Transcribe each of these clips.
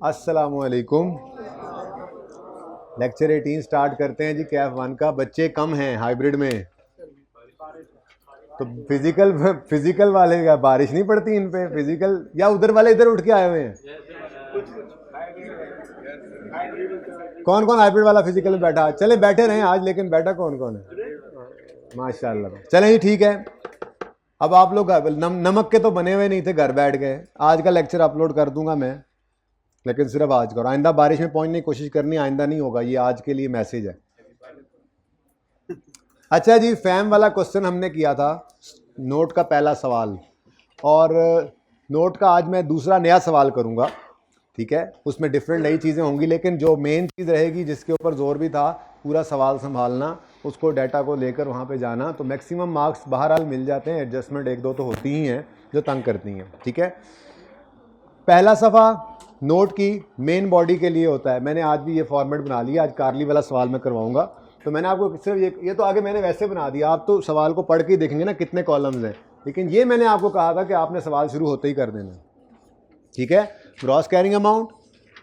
अस्सलामुअलैकुम। Lecture 18 start करते हैं जी। कैफ 1 का बच्चे कम हैं हाइब्रिड में, तो फिजिकल वाले का बारिश नहीं पड़ती इन पे। फिजिकल या उधर वाले इधर उठ के आए हुए हैं। कौन कौन हाइब्रिड वाला फिजिकल में बैठा? चले बैठे रहे आज, लेकिन बैठा कौन कौन है? माशाल्लाह। चले जी ठीक है। अब आप लोग नमक के तो बने हुए नहीं थे, घर बैठ गए। आज का लेक्चर अपलोड कर दूंगा मैं, लेकिन सिर्फ आज करो। आइंदा बारिश में पहुंचने की कोशिश करनी, आइंदा नहीं होगा। ये आज के लिए मैसेज है। अच्छा जी, फैम वाला क्वेश्चन हमने किया था, नोट का पहला सवाल, और नोट का आज मैं दूसरा नया सवाल करूंगा। ठीक है, उसमें डिफरेंट नई चीज़ें होंगी, लेकिन जो मेन चीज़ रहेगी जिसके ऊपर जोर भी था, पूरा सवाल संभालना, उसको डाटा को लेकर वहाँ पे जाना, तो मैक्सिमम मार्क्स बहरहाल मिल जाते हैं। एडजस्टमेंट एक दो तो होती ही हैं जो तंग करती हैं। ठीक है, पहला सफ़ा नोट की मेन बॉडी के लिए होता है। मैंने आज भी ये फॉर्मेट बना लिया। आज कार्ली वाला सवाल मैं करवाऊंगा, तो मैंने आपको सिर्फ ये तो आगे मैंने वैसे बना दिया। आप तो सवाल को पढ़ के ही देखेंगे ना कितने कॉलम्स हैं, लेकिन ये मैंने आपको कहा था कि आपने सवाल शुरू होते ही कर देना। ठीक है, ग्रॉस कैरिंग अमाउंट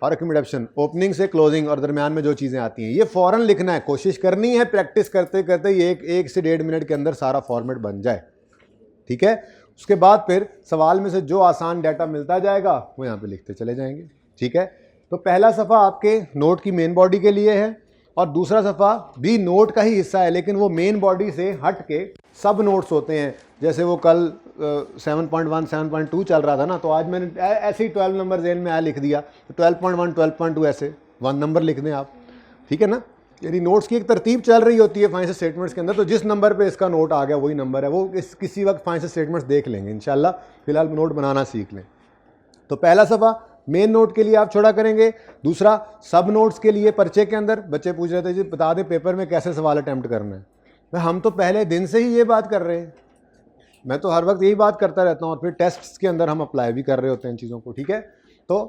और एक्यूमुलेशन, ओपनिंग से क्लोजिंग और दरमियान में जो चीज़ें आती हैं, ये फ़ौरन लिखना है। कोशिश करनी है प्रैक्टिस करते करते ये एक से 1.5 मिनट के अंदर सारा फॉर्मेट बन जाए। ठीक है, उसके बाद फिर सवाल में से जो आसान डाटा मिलता जाएगा वो यहाँ पे लिखते चले जाएंगे। ठीक है, तो पहला सफ़ा आपके नोट की मेन बॉडी के लिए है, और दूसरा सफ़ा भी नोट का ही हिस्सा है, लेकिन वो मेन बॉडी से हट के सब नोट्स होते हैं। जैसे वो कल 7.1 7.2 चल रहा था ना, तो आज मैंने ऐसे ही 12 नंबर जेन में आया लिख दिया, तो 12.1 12.2 ऐसे 1 नंबर लिख दें आप। ठीक है ना, यदि नोट्स की एक तरतीब चल रही होती है फाइनेंशियल स्टेटमेंट्स के अंदर, तो जिस नंबर पे इसका नोट आ गया वही नंबर है। वो किसी वक्त फाइनेंशियल स्टेटमेंट्स देख लेंगे इंशाल्लाह, फिलहाल नोट बनाना सीख लें। तो पहला सफ़ा मेन नोट के लिए आप छोड़ा करेंगे। दूसरा सब नोट्स के लिए पर्चे के अंदर बच्चे पूछ रहे थे जी बता दें पेपर में कैसे सवाल अटैम्प्ट करना है। हम तो पहले दिन से ही ये बात कर रहे हैं, मैं तो हर वक्त यही बात करता रहता हूँ, और फिर टेस्ट्स के अंदर हम अप्लाई भी कर रहे होते हैं इन चीज़ों को। ठीक है, तो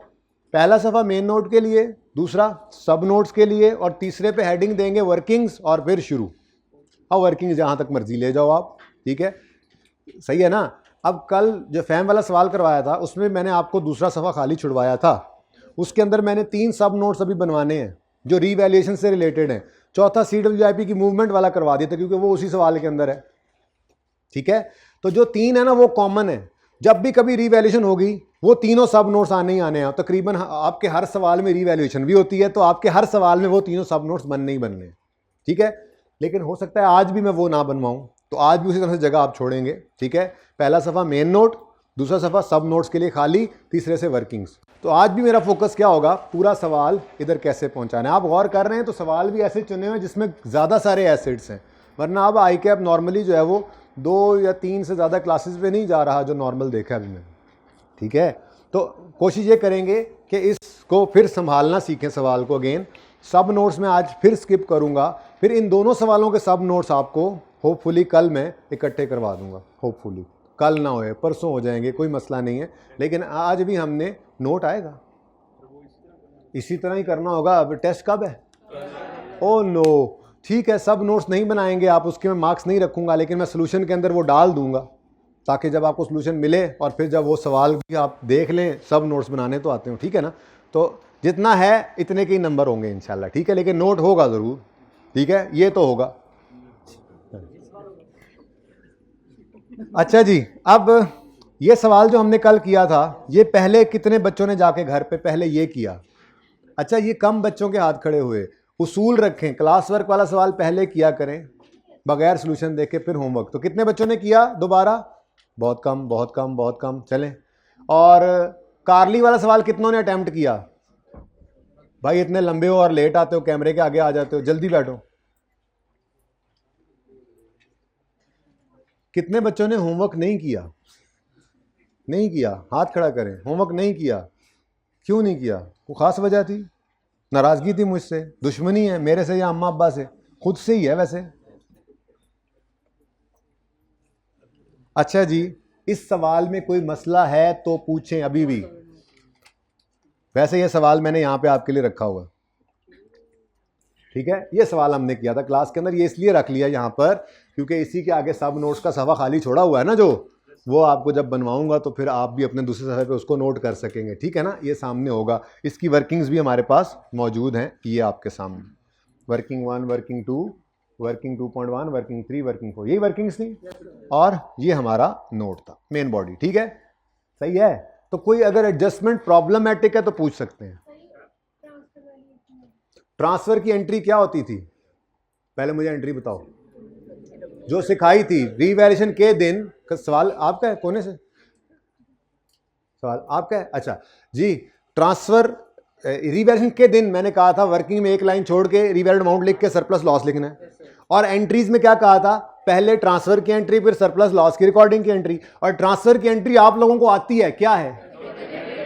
पहला सफ़ा मेन नोट के लिए, दूसरा सब नोट्स के लिए, और तीसरे पे हेडिंग देंगे वर्किंग्स, और फिर शुरू। अब वर्किंग जहाँ तक मर्जी ले जाओ आप। ठीक है, सही है ना। अब कल जो फैम वाला सवाल करवाया था उसमें मैंने आपको दूसरा सफ़ा खाली छुड़वाया था, उसके अंदर मैंने 3 सब नोट्स अभी बनवाने हैं जो रीवैल्यूएशन से रिलेटेड हैं। चौथा CWIP की मूवमेंट वाला करवा दिया था, क्योंकि वो उसी सवाल के अंदर है। ठीक है, तो जो 3 है ना वो कॉमन है। जब भी कभी रीवैल्यूएशन होगी वो तीनों सब नोट्स आने ही आने हैं। तकरीबन आपके हर सवाल में रीवैल्यूएशन भी होती है, तो आपके हर सवाल में वो तीनों सब नोट्स बनने ही बनने हैं। ठीक है, लेकिन हो सकता है आज भी मैं वो ना बनवाऊं, तो आज भी उसी तरह से जगह आप छोड़ेंगे। ठीक है, पहला सफ़ा मेन नोट, दूसरा सफ़ा सब नोट्स के लिए खाली, तीसरे से वर्किंग्स। तो आज भी मेरा फोकस क्या होगा, पूरा सवाल इधर कैसे पहुंचाना है। आप गौर कर रहे हैं तो सवाल भी ऐसे चुने हुए जिसमें ज़्यादा सारे एसिड्स हैं, वरना अब ICAP नॉर्मली जो है वो 2 या 3 से ज़्यादा क्लासेस पे नहीं जा रहा जो नॉर्मल देखा अभी मैंने। ठीक है, तो कोशिश ये करेंगे कि इसको फिर संभालना सीखें सवाल को। अगेन सब नोट्स में आज फिर स्किप करूँगा, फिर इन दोनों सवालों के सब नोट्स आपको होपफुली कल मैं इकट्ठे करवा दूंगा। होपफुली कल ना होए, परसों हो जाएंगे, कोई मसला नहीं है, लेकिन आज भी हमने नोट आएगा, इसी तरह ही करना होगा। अब टेस्ट कब है? ओ नो, ठीक है, सब नोट्स नहीं बनाएंगे आप, उसके मैं मार्क्स नहीं रखूंगा, लेकिन मैं सोल्यूशन के अंदर वो डाल दूंगा, ताकि जब आपको सोल्यूशन मिले और फिर जब वो सवाल भी आप देख लें, सब नोट्स बनाने तो आते हो। ठीक है ना, तो जितना है इतने के ही नंबर होंगे इंशाल्लाह। ठीक है, लेकिन नोट होगा ज़रूर। ठीक है, ये तो होगा। अच्छा जी, अब ये सवाल जो हमने कल किया था, ये पहले कितने बच्चों ने जाके घर पे पहले ये किया? अच्छा, ये कम बच्चों के हाथ खड़े हुए। उसूल रखें, क्लास वर्क वाला सवाल पहले किया करें बगैर सोल्यूशन देखे, फिर होमवर्क। तो कितने बच्चों ने किया दोबारा? बहुत कम, बहुत कम, बहुत कम। चलें, और कार्ली वाला सवाल कितनों ने अटेम्प्ट किया? भाई इतने लंबे हो और लेट आते हो, कैमरे के आगे आ जाते हो, जल्दी बैठो। कितने बच्चों ने होमवर्क नहीं किया? नहीं किया, हाथ खड़ा करें। होमवर्क नहीं किया, क्यों नहीं किया? कोई खास वजह थी? नाराजगी थी मुझसे, दुश्मनी है मेरे से या अम्मा अब्बा से? खुद से ही है वैसे। अच्छा जी, इस सवाल में कोई मसला है तो पूछें अभी भी। वैसे ये सवाल मैंने यहां पे आपके लिए रखा हुआ। ठीक है, ये सवाल हमने किया था क्लास के अंदर, ये इसलिए रख लिया यहां पर क्योंकि इसी के आगे सब नोट्स का सफ़ा खाली छोड़ा हुआ है ना, जो वो आपको जब बनवाऊंगा तो फिर आप भी अपने दूसरे सफ़े पे उसको नोट कर सकेंगे, ठीक है ना। ये सामने होगा, इसकी वर्किंग्स भी हमारे पास मौजूद हैं, ये आपके सामने working 1, working 2, working 2.1, working 3, working 4, यही वर्किंग्स थी। और ये हमारा नोट था, मेन बॉडी, ठीक है, सही है। तो कोई अगर एडजस्टमेंट प्रॉब्लमेटिक है तो पूछ सकते हैं। ट्रांसफर की एंट्री क्या होती थी, पहले मुझे एंट्री बताओ जो सिखाई थी। रीवैल्यूएशन के दिन का सवाल आपका है, कोने से सवाल आपका है? अच्छा जी, ट्रांसफर रीवैल्यूएशन के दिन मैंने कहा था वर्किंग में एक लाइन छोड़ के रीवैल्यूड अमाउंट लिख के सरप्लस लॉस लिखना है। और एंट्रीज में क्या कहा था, पहले ट्रांसफर की एंट्री फिर सरप्लस लॉस की रिकॉर्डिंग की एंट्री। और ट्रांसफर की एंट्री आप लोगों को आती है, क्या है?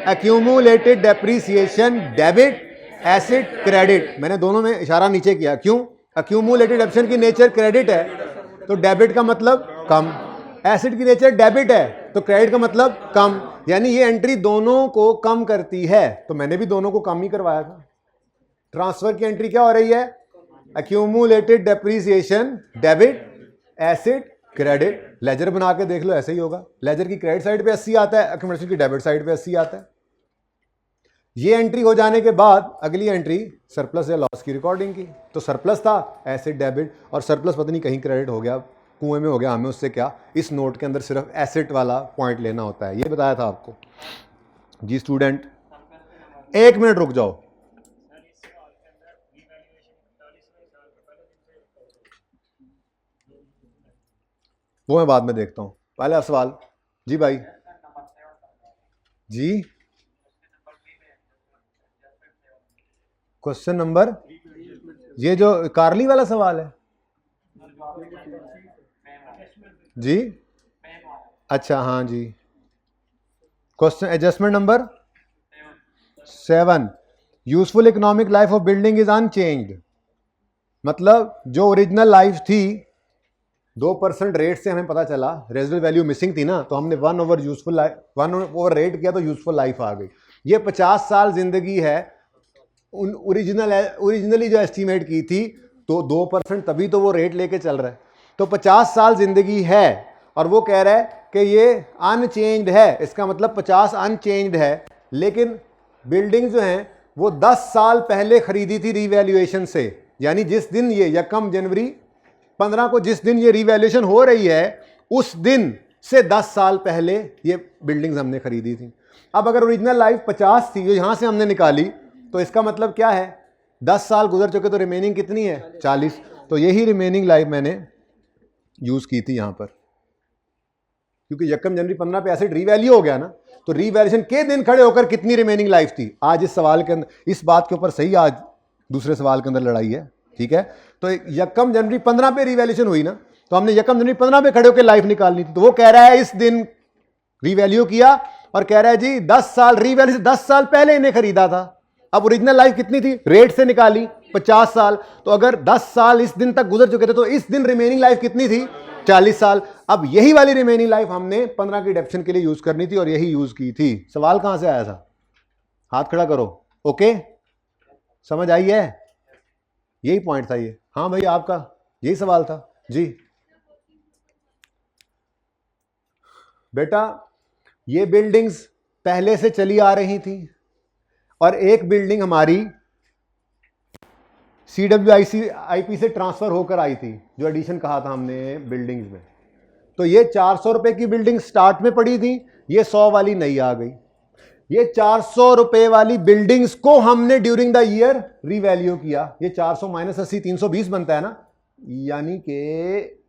Accumulated depreciation debit, asset credit. मैंने दोनों में इशारा नीचे किया, क्यों? एक्यूमुलेटेड डेप्रीसिएशन की नेचर क्रेडिट है तो डेबिट का मतलब कम, एसेट की नेचर डेबिट है तो क्रेडिट का मतलब कम, यानी ये एंट्री दोनों को कम करती है। तो मैंने भी दोनों को कम ही करवाया था। ट्रांसफर की एंट्री क्या हो रही है? Accumulated depreciation debit, asset credit. Ledger बना के देख लो, ऐसे ही होगा। लेजर की क्रेडिट साइड पे 80 आता है, एक्यूमुलेशन की डेबिट साइड पे 80 आता है। ये एंट्री हो जाने के बाद अगली एंट्री सरप्लस या लॉस की रिकॉर्डिंग की। तो सरप्लस था, एसेट डेबिट, और सरप्लस पता नहीं कहीं क्रेडिट हो गया, कुएं में हो गया, हमें उससे क्या, इस नोट के अंदर सिर्फ एसेट वाला पॉइंट लेना होता है। ये बताया था आपको जी स्टूडेंट। एक मिनट रुक जाओ, वो मैं बाद में देखता हूं, पहले सवाल जी भाई जी। क्वेश्चन नंबर, ये जो कार्ली वाला सवाल है जी, अच्छा हाँ जी। Question adjustment number 7, useful economic life of building is unchanged. मतलब जो ओरिजिनल लाइफ थी 2% रेट से हमें पता चला, रेजिडुअल वैल्यू मिसिंग थी ना, तो हमने 1 over useful life, 1 over rate किया तो यूजफुल लाइफ आ गई। ये 50 साल जिंदगी है, ओरिजिनली जो एस्टीमेट की थी तो 2%, तभी तो वो रेट लेके चल रहा है। तो 50 साल जिंदगी है और वो कह रहा है कि ये अनचेंज्ड है, इसका मतलब 50 अनचेंज्ड है। लेकिन बिल्डिंग जो है वो 10 साल पहले खरीदी थी रीवैल्यूएशन से, यानी जिस दिन ये 1 जनवरी 15 को जिस दिन ये रीवैल्यूएशन हो रही है उस दिन से 10 साल पहले ये बिल्डिंग्स हमने खरीदी थी। अब अगर ओरिजिनल लाइफ 50 थी जो यहां से हमने निकाली, तो इसका मतलब क्या है, 10 साल गुजर चुके तो रिमेनिंग कितनी है? 40। तो यही रिमेनिंग लाइफ मैंने यूज की थी यहां पर, क्योंकि 1 जनवरी 15 पे एसेट रीवैल्यू हो गया ना, तो रीवैल्यूएशन के दिन खड़े होकर कितनी रिमेनिंग लाइफ थी। आज इस सवाल के अंदर इस बात के ऊपर सही आज दूसरे सवाल के अंदर लड़ाई है, ठीक है। तो 1 जनवरी 15 पे रीवैल्यूएशन हुई ना, तो हमने 1 जनवरी 15 पे खड़े होकर लाइफ निकालनी थी। तो वो कह रहा है इस दिन रीवैल्यू किया और कह रहा है जी 10 साल रीवैल्यू, 10 साल पहले इन्हें खरीदा था। अब ओरिजिनल लाइफ कितनी थी, रेट से निकाली 50 साल, तो अगर 10 साल इस दिन तक गुजर चुके थे तो इस दिन रिमेनिंग लाइफ कितनी थी? 40 साल। अब यही वाली रिमेनिंग लाइफ हमने 15 की डेप्शन के लिए यूज करनी थी और यही यूज की थी। सवाल कहां से आया था? हाथ खड़ा करो। ओके, समझ आई है? यही पॉइंट था ये। हाँ भाई, आपका यही सवाल था जी। बेटा ये बिल्डिंग्स पहले से चली आ रही थी और एक बिल्डिंग हमारी CWIP से ट्रांसफर होकर आई थी, जो एडिशन कहा था हमने बिल्डिंग्स में। तो ये 400 रुपए की बिल्डिंग स्टार्ट में पड़ी थी, ये 100 वाली नई आ गई। ये 400 रुपए वाली बिल्डिंग्स को हमने ड्यूरिंग द ईयर रीवैल्यू किया। ये 400 माइनस 80 320 बनता है ना, यानी कि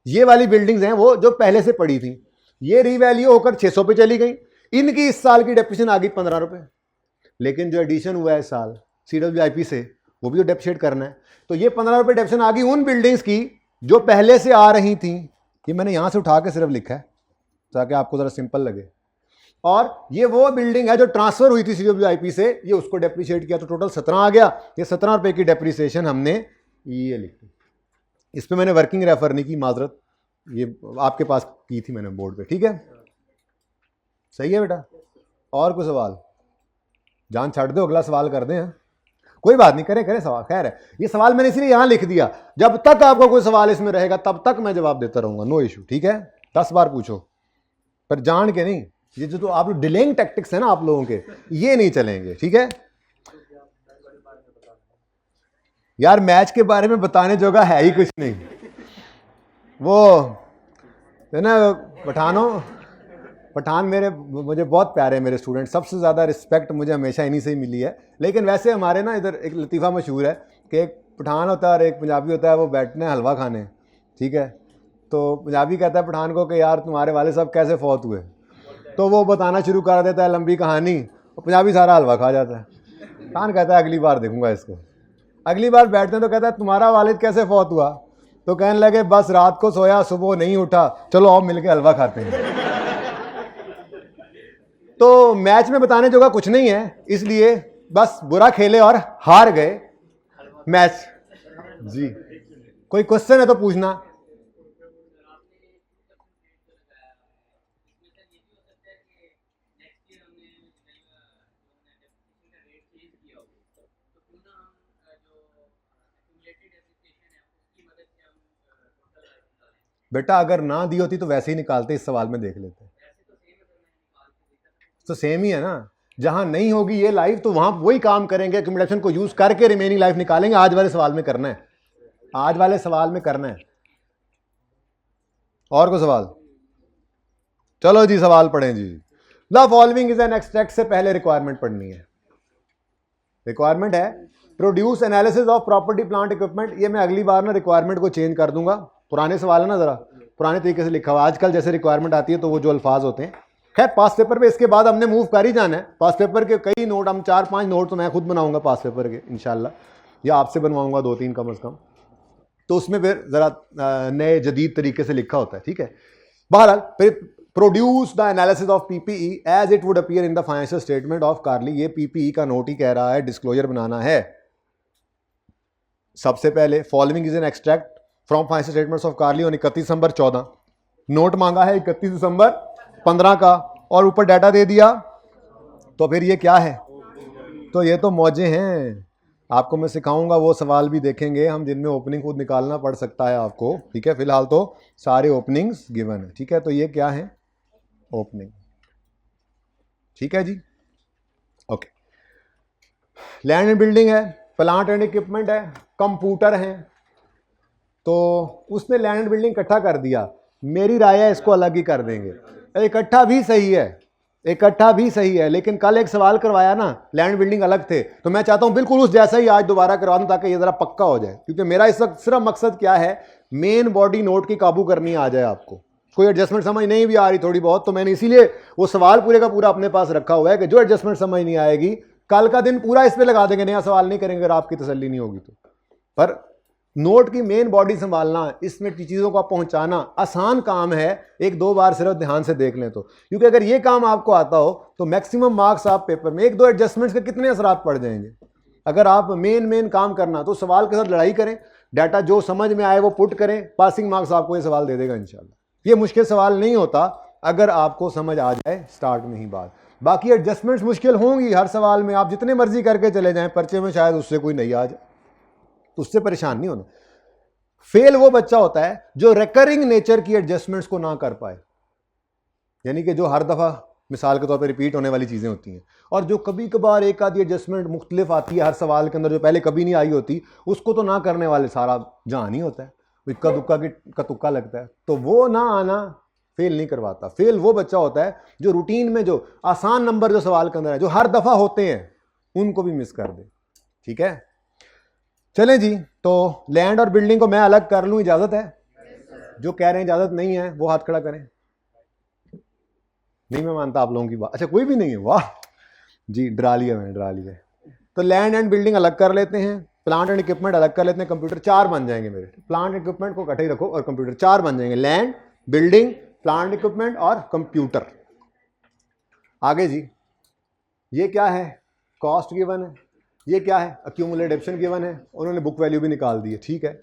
ये वाली बिल्डिंग्स हैं वो जो पहले से पड़ी थी, ये रीवैल्यू होकर 600 पे चली गई। इनकी इस साल की डेप्रिसिएशन आ गई 15 रुपए। लेकिन जो एडिशन हुआ है इस साल CWIP से, वो भी तो डेप्रिशिएट करना है। तो ये 15 रुपए डेप्रिसिएशन आ गई उन बिल्डिंग्स की जो पहले से आ रही थी। ये मैंने यहां से उठा के सिर्फ लिखा है ताकि आपको जरा सिंपल लगे। और ये वो बिल्डिंग है जो ट्रांसफर हुई थी CWIP से, ये उसको डेप्रिशिएट किया तो टोटल 17 आ गया। ये 17 रुपए की डेप्रिसिएशन हमने ये लिखी। इस पर मैंने वर्किंग रेफर नहीं की, माजरत, ये आपके पास की थी मैंने बोर्ड पे, ठीक है। सही है बेटा। और कोई सवाल? जान छाड़ दो, अगला सवाल कर दें। कोई बात नहीं, करें करें सवाल, खैर है। ये सवाल मैंने इसलिए यहाँ लिख दिया, जब तक आपको कोई सवाल इसमें रहेगा तब तक मैं जवाब देता रहूँगा, नो इशू, ठीक है। 10 बार पूछो, पर जान के नहीं। ये जो तो आप लोग डिलेइंग टैक्टिक्स है ना आप लोगों के, ये नहीं चलेंगे, ठीक है। यार मैच के बारे में बताने जोगा है ही कुछ नहीं। वो है ना पठान मुझे बहुत प्यारे मेरे स्टूडेंट, सबसे ज़्यादा रिस्पेक्ट मुझे हमेशा इन्हीं से ही मिली है। लेकिन वैसे हमारे ना इधर एक लतीफ़ा मशहूर है कि एक पठान होता है और एक पंजाबी होता है, वो बैठने हलवा खाने, ठीक है। तो पंजाबी कहता है पठान को कि यार तुम्हारे वाले साहब कैसे फौत हुए, तो वो बताना शुरू कर देता है लंबी कहानी, और पंजाबी सारा हलवा खा जाता है। पठान कहता है अगली बार देखूंगा इसको। अगली बार बैठते हैं तो कहता है तुम्हारा वालिद कैसे फौत हुआ, तो कहने लगे बस रात को सोया सुबह नहीं उठा, चलो आओ मिलके हलवा खाते हैं। तो मैच में बताने जोगा कुछ नहीं है, इसलिए बस बुरा खेले और हार गए मैच। जी कोई क्वेश्चन है तो पूछना। बेटा अगर ना दी होती तो वैसे ही निकालते, इस सवाल में देख लेते। तो सेम ही है ना, जहां नहीं होगी ये लाइफ तो वहां वही काम करेंगे, एक्यूमुलेशन को यूज करके रिमेनिंग लाइफ निकालेंगे। आज वाले सवाल में करना है, आज वाले सवाल में करना है। और कोई सवाल? चलो जी सवाल पढ़ें जी। The following is an extract से पहले रिक्वायरमेंट पढ़नी है। रिक्वायरमेंट है produce analysis of property plant equipment. ये मैं अगली बार ना रिक्वायरमेंट को चेंज कर दूंगा, पुराने सवाल है ना, जरा पुराने तरीके से लिखा हुआ। आजकल जैसे रिक्वायरमेंट आती है तो वो जो अल्फाज होते हैं, खैर पास पेपर पे इसके बाद हमने मूव कर ही जाना है। पास पेपर के कई नोट, हम 4-5 नोट तो मैं खुद बनाऊंगा पास पेपर के इंशाल्लाह, या आपसे बनवाऊंगा 2-3 कम अज़ कम। तो उसमें फिर ज़रा नए जदीद तरीके से लिखा होता है, ठीक है। बहरहाल फिर produce the analysis of PPE as it would appear in the financial statement of Carly. ये पीपीई का नोट ही कह रहा है, डिस्क्लोजर बनाना है। सबसे पहले following is an extract from financial statements of Carly on 31 December 14। Note मांगा है 31 दिसंबर 15 का, और ऊपर डाटा दे दिया। तो फिर ये क्या है? तो ये तो मौजे हैं। आपको मैं सिखाऊंगा, वो सवाल भी देखेंगे हम जिनमें ओपनिंग खुद निकालना पड़ सकता है आपको, ठीक है। फिलहाल तो सारे ओपनिंग्स गिवन है, ठीक है। तो ये क्या है? ओपनिंग, ठीक है जी, ओके। लैंड एंड बिल्डिंग है, प्लांट एंड इक्विपमेंट है, कंप्यूटर है। तो उसने लैंड एंड बिल्डिंग इकट्ठा कर दिया। मेरी राय है इसको अलग ही कर देंगे। इकट्ठा भी सही है, इकट्ठा भी सही है, लेकिन कल एक सवाल करवाया ना, लैंड बिल्डिंग अलग थे, तो मैं चाहता हूं बिल्कुल उस जैसा ही आज दोबारा करवा दूं ताकि ये जरा पक्का हो जाए। क्योंकि मेरा इस वक्त सिर्फ मकसद क्या है, मेन बॉडी नोट की काबू करनी आ जाए। आपको कोई एडजस्टमेंट समझ नहीं भी आ रही थोड़ी बहुत, तो मैंने इसीलिए वो सवाल पूरे का पूरा अपने पास रखा हुआ है कि जो एडजस्टमेंट समझ नहीं आएगी कल का दिन पूरा इस पर लगा देंगे, नया सवाल नहीं करेंगे अगर आपकी तसल्ली नहीं होगी तो। पर नोट की मेन बॉडी संभालना, इसमें चीज़ों को पहुंचाना आसान काम है, 1-2 बार सिर्फ ध्यान से देख लें तो। क्योंकि अगर ये काम आपको आता हो तो मैक्सिमम मार्क्स आप पेपर में 1-2 एडजस्टमेंट्स के कितने असरात पड़ जाएंगे। अगर आप मेन काम करना तो सवाल के साथ लड़ाई करें, डाटा जो समझ में आए वो पुट करें, पासिंग मार्क्स आपको ये सवाल दे देगा इंशाल्लाह। ये मुश्किल सवाल नहीं होता अगर आपको समझ आ जाए स्टार्ट में ही बात। बाकी एडजस्टमेंट्स मुश्किल होंगी हर सवाल में, आप जितने मर्जी करके चले जाएं, पर्चे में शायद उससे कोई नहीं आ जाए, तो उससे परेशान नहीं होना। फेल वो बच्चा होता है जो रिकरिंग नेचर की एडजस्टमेंट्स को ना कर पाए, यानी कि जो हर दफ़ा मिसाल के तौर पर रिपीट होने वाली चीज़ें होती हैं, और जो कभी कभार एक आधी एडजस्टमेंट मुख्तलिफ आती है हर सवाल के अंदर जो पहले कभी नहीं आई होती, उसको तो ना करने वाले सारा जहान ही होता है, इक्का दुक्का का तुक्का लगता है। तो वो ना आना फेल नहीं करवाता। फेल वो बच्चा होता है जो रूटीन में जो आसान नंबर जो सवाल के अंदर है जो हर दफ़ा होते हैं उनको भी मिस कर दे, ठीक है। चलें जी, तो लैंड और बिल्डिंग को मैं अलग कर लूं, इजाजत है? जो कह रहे हैं इजाजत नहीं है वो हाथ खड़ा करें। नहीं मैं मानता आप लोगों की बात। अच्छा कोई भी नहीं है, वाह जी, डरा लिया मैंने, डरा लिया। तो लैंड एंड बिल्डिंग अलग कर लेते हैं, प्लांट एंड इक्विपमेंट अलग कर लेते हैं, कंप्यूटर 4 बन जाएंगे मेरे। प्लांट इक्विपमेंट को इकट्ठे ही रखो और कंप्यूटर 4 बन जाएंगे, लैंड, बिल्डिंग, प्लांट इक्विपमेंट और कंप्यूटर। आगे जी, ये क्या है? कॉस्ट गिवन है। ये क्या है? अक्यूमुलेशन गिवन है, उन्होंने बुक वैल्यू भी निकाल दी है, ठीक है।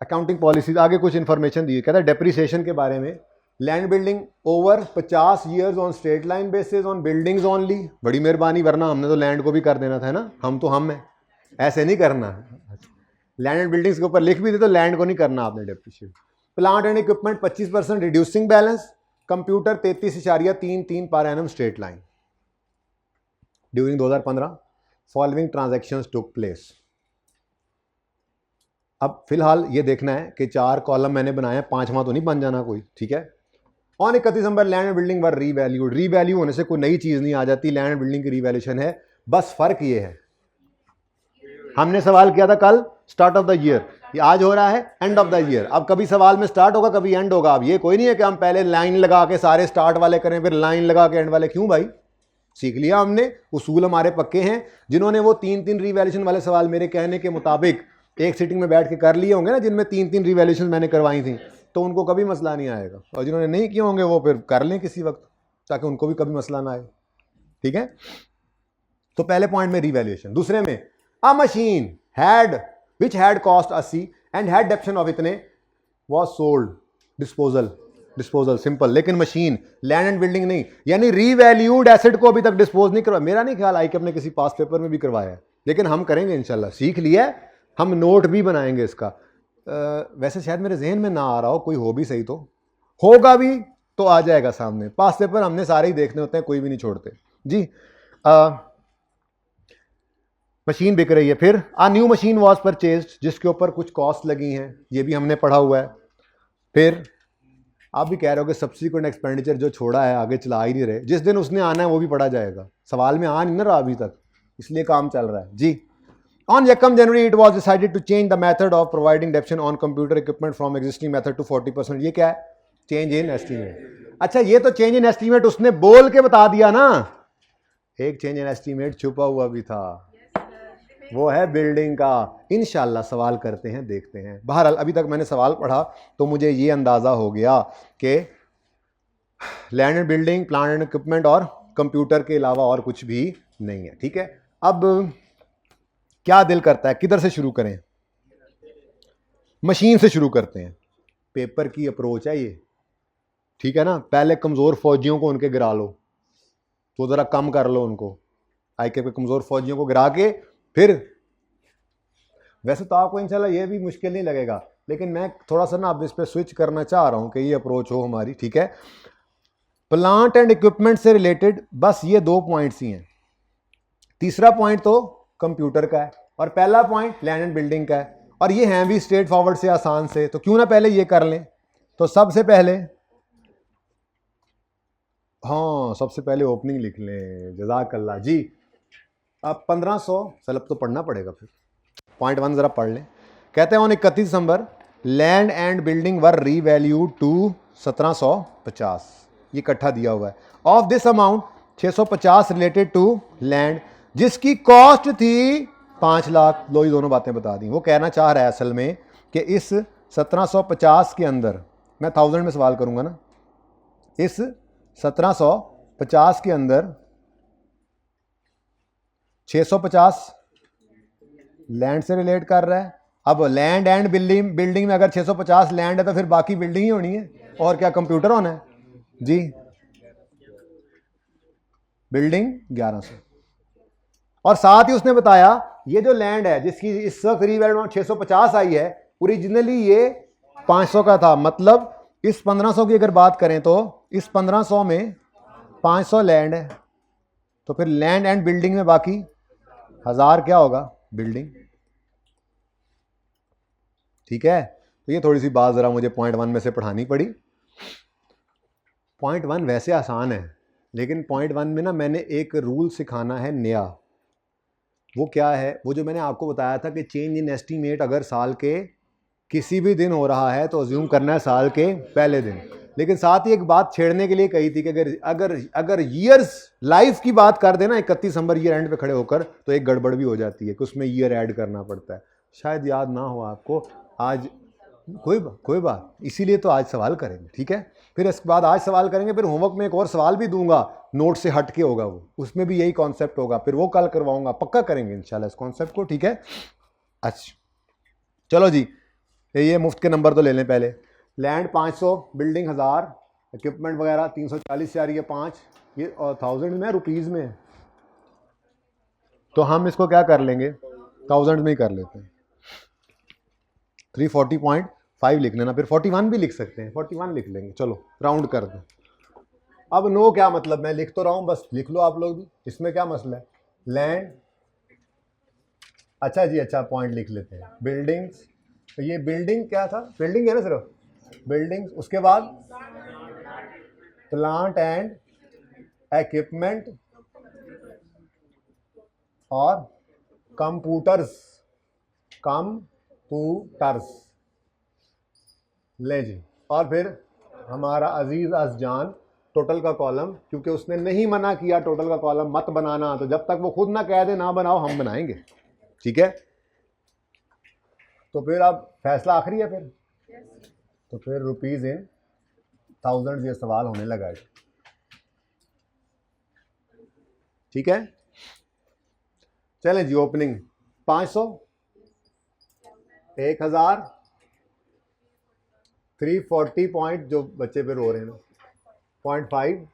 अकाउंटिंग पॉलिसीज, आगे कुछ इंफॉर्मेशन दी है, कहता है डेप्रिसिएशन के बारे में, land building over 50 years on straight line basis on buildings only. बड़ी मेहरबानी, वरना हमने तो लैंड को भी कर देना था ना, हम तो हम हैं। ऐसे नहीं करना। लैंड एंड बिल्डिंग्स के ऊपर लिख भी दे तो लैंड को नहीं करना आपने depreciate. Plant and equipment 25% reducing balance, computer 33.33 per annum straight line. During 2015 following transactions took place. अब फिलहाल ये देखना है कि 4 कॉलम मैंने बनाए, 5वां तो नहीं बन जाना कोई, ठीक है। On 31 December land and building were revalued. Revalue होने से कोई नई चीज नहीं आ जाती, लैंड एंड बिल्डिंग की रीवैल्यूएशन है। बस फर्क ये है, हमने सवाल किया था कल स्टार्ट ऑफ द ईयर, ये आज हो रहा है एंड ऑफ द ईयर। अब कभी सवाल में स्टार्ट होगा कभी एंड होगा। अब ये कोई नहीं है कि हम पहले लाइन लगा के सारे स्टार्ट वाले करें फिर लाइन लगा के एंड वाले। क्यों भाई, सीख लिया हमने, उसूल हमारे पक्के हैं। जिन्होंने वो 3-3 रीवैल्यूएशन वाले सवाल मेरे कहने के मुताबिक एक सीटिंग में बैठ के कर लिए होंगे ना, जिनमें 3-3 रीवैल्यूएशन मैंने करवाई थी, तो उनको कभी मसला नहीं आएगा। और जिन्होंने नहीं किए होंगे वो फिर कर लें किसी वक्त, ताकि उनको भी कभी मसला ना आए, ठीक है। तो पहले पॉइंट में रीवैल्यूएशन। दूसरे में अ machine had which had cost 80 and had डेप्शन of इतने वॉज सोल्ड। Disposal simple. लेकिन मशीन, लैंड एंड बिल्डिंग नहीं, यानी रीवैल्यूड एसेट को अभी तक डिस्पोज नहीं करवाया। मेरा नहीं ख्याल आई कि अपने किसी पास पेपर में भी करवाया है, लेकिन हम करेंगे इंशाल्लाह। सीख लिया है, हम नोट भी बनाएंगे इसका। वैसे शायद मेरे जहन में ना आ रहा हो, कोई हो भी सही तो होगा भी तो आ जाएगा सामने। पास पेपर हमने सारे ही देखने होते हैं, कोई भी नहीं छोड़ते जी। मशीन बिक रही है। फिर आ न्यू मशीन वॉज परचेज्ड, जिसके ऊपर कुछ कॉस्ट लगी हैं, ये भी हमने पढ़ा हुआ है। फिर आप भी कह रहे हो कि सब्सिक्वेंट एक्सपेंडिचर जो छोड़ा है आगे चला ही नहीं रहे, जिस दिन उसने आना है वो भी पढ़ा जाएगा। सवाल में आ नहीं ना रहा अभी तक, इसलिए काम चल रहा है जी। On 1 January it was decided to change the method of providing deduction on computer equipment from existing method to 40%। ये क्या है? Change in estimate. अच्छा, ये तो चेंज इन एस्टीमेट उसने बोल के बता दिया ना। एक चेंज इन एस्टीमेट छुपा हुआ भी था, वो है बिल्डिंग का। इंशाल्लाह सवाल करते हैं, देखते हैं। बहरहाल अभी तक मैंने सवाल पढ़ा तो मुझे ये अंदाजा हो गया कि land and building, plant and equipment और कंप्यूटर के अलावा और कुछ भी नहीं है, ठीक है। अब क्या दिल करता है, किधर से शुरू करें? मशीन से शुरू करते हैं। पेपर की अप्रोच है ये, ठीक है ना। पहले कमज़ोर फौजियों को उनके गिरा लो, तो ज़रा कम कर लो उनको। आईके पे कमज़ोर फौजियों को गिरा के फिर, वैसे तो आपको इंशाल्लाह ये भी मुश्किल नहीं लगेगा, लेकिन मैं थोड़ा सा ना अब इस पर स्विच करना चाह रहा हूँ कि ये अप्रोच हो हमारी, ठीक है। प्लांट एंड इक्विपमेंट से रिलेटेड बस ये 2 पॉइंट्स ही हैं। तीसरा पॉइंट तो कंप्यूटर का है और पहला पॉइंट लैंड एंड बिल्डिंग का है, और ये हैं भी स्ट्रेट फॉरवर्ड से, आसान से। तो क्यों ना पहले ये कर लें। तो सबसे पहले, हाँ सबसे पहले ओपनिंग लिख लें। जज़ाकल्लाह जी। अब 1500 सलब तो पढ़ना पड़ेगा, फिर पॉइंट 1 ज़रा पढ़ लें। कहते हैं on 31 December land and building were revalued to 1750। ये इकट्ठा दिया हुआ है। Of this amount 650 related to land, जिसकी कॉस्ट थी 5 लाख। लो ये दोनों बातें बता दी। वो कहना चाह रहा है असल में कि इस 1750 के अंदर, मैं 1000 में सवाल करूंगा ना, इस 1750 के अंदर 650 लैंड से रिलेट कर रहा है। अब लैंड एंड बिल्डिंग में अगर 650 लैंड है तो फिर बाकी बिल्डिंग ही होनी है, और क्या कंप्यूटर होना है जी। बिल्डिंग 1100, और साथ ही उसने बताया ये जो लैंड है जिसकी इस वक्त रीवैल्यू 650 आई है, ओरिजिनली ये 500 का था। मतलब इस 1500 की अगर बात करें तो इस 1500 में 500 लैंड है, तो फिर लैंड एंड बिल्डिंग में बाकी 1000 क्या होगा? बिल्डिंग, ठीक है। तो ये थोड़ी सी बात जरा मुझे पॉइंट 1 में से पढ़ानी पड़ी। पॉइंट 1 वैसे आसान है, लेकिन पॉइंट 1 में ना मैंने एक रूल सिखाना है नया। वो क्या है? वो जो मैंने आपको बताया था कि चेंज इन एस्टीमेट अगर साल के किसी भी दिन हो रहा है तो अज्यूम करना है साल के पहले दिन। लेकिन साथ ही एक बात छेड़ने के लिए कही थी कि अगर ईयर्स लाइफ की बात कर देना 31 दिसंबर ईयर एंड पे खड़े होकर, तो एक गड़बड़ भी हो जाती है कि उसमें ईयर ऐड करना पड़ता है। शायद याद ना हो आपको आज, कोई बात, इसीलिए तो आज सवाल करेंगे, ठीक है। फिर इसके बाद आज सवाल करेंगे, फिर होमवर्क में एक और सवाल भी दूंगा, नोट से हट के होगा वो, उसमें भी यही कॉन्सेप्ट होगा। फिर वो कल करवाऊंगा, पक्का करेंगे इंशाल्लाह इस कॉन्सेप्ट को, ठीक है। अच्छा चलो जी, ये मुफ्त के नंबर तो ले लें पहले। लैंड 500, बिल्डिंग 1000, इक्विपमेंट वगैरह 340 से आ रही है 5, ये और 1000 में रुपीज़ में। तो हम इसको क्या कर लेंगे, 1000 में ही कर लेते हैं। 340.5 लिख लेना, फिर 41 भी लिख सकते हैं, 41 लिख लेंगे, चलो राउंड कर दें। अब नो क्या मतलब, मैं लिख तो रहा हूँ, बस लिख लो आप लोग भी, इसमें क्या मसला है। लैंड, अच्छा जी, अच्छा पॉइंट लिख लेते हैं। बिल्डिंग्स, तो ये बिल्डिंग क्या था, बिल्डिंग है ना सिर्फ, बिल्डिंग्स, उसके बाद प्लांट एंड इक्विपमेंट और कंप्यूटर्स, कंप्यूटर्स ले जी। और फिर हमारा अजीज अजजान टोटल का कॉलम, क्योंकि उसने नहीं मना किया टोटल का कॉलम मत बनाना, तो जब तक वो खुद ना कह दे ना बनाओ, हम बनाएंगे, ठीक है। तो फिर अब फैसला आखिरी है फिर, तो फिर रुपीज इन थाउजेंड ये सवाल होने लगा है, ठीक है। चलें जी, ओपनिंग 500, 1000, 340 पॉइंट, जो बच्चे पे रो रहे हैं 0.5।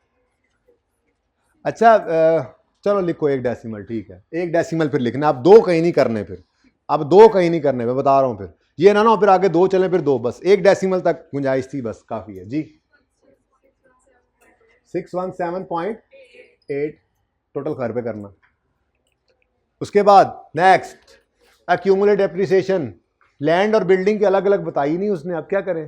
अच्छा चलो लिखो एक डेसिमल, ठीक है, एक डेसिमल फिर लिखना, आप दो कहीं नहीं करने, फिर अब दो कहीं नहीं करने, मैं बता रहा हूं, फिर ये ना हो फिर आगे दो चले फिर दो, बस एक डेसिमल तक गुंजाइश थी, बस काफी है जी। 617.8 टोटल घर पे करना। उसके बाद नेक्स्ट एक्यूमुलेट डेप्रिसिएशन, लैंड और बिल्डिंग की अलग अलग बताई नहीं उसने, अब क्या करें।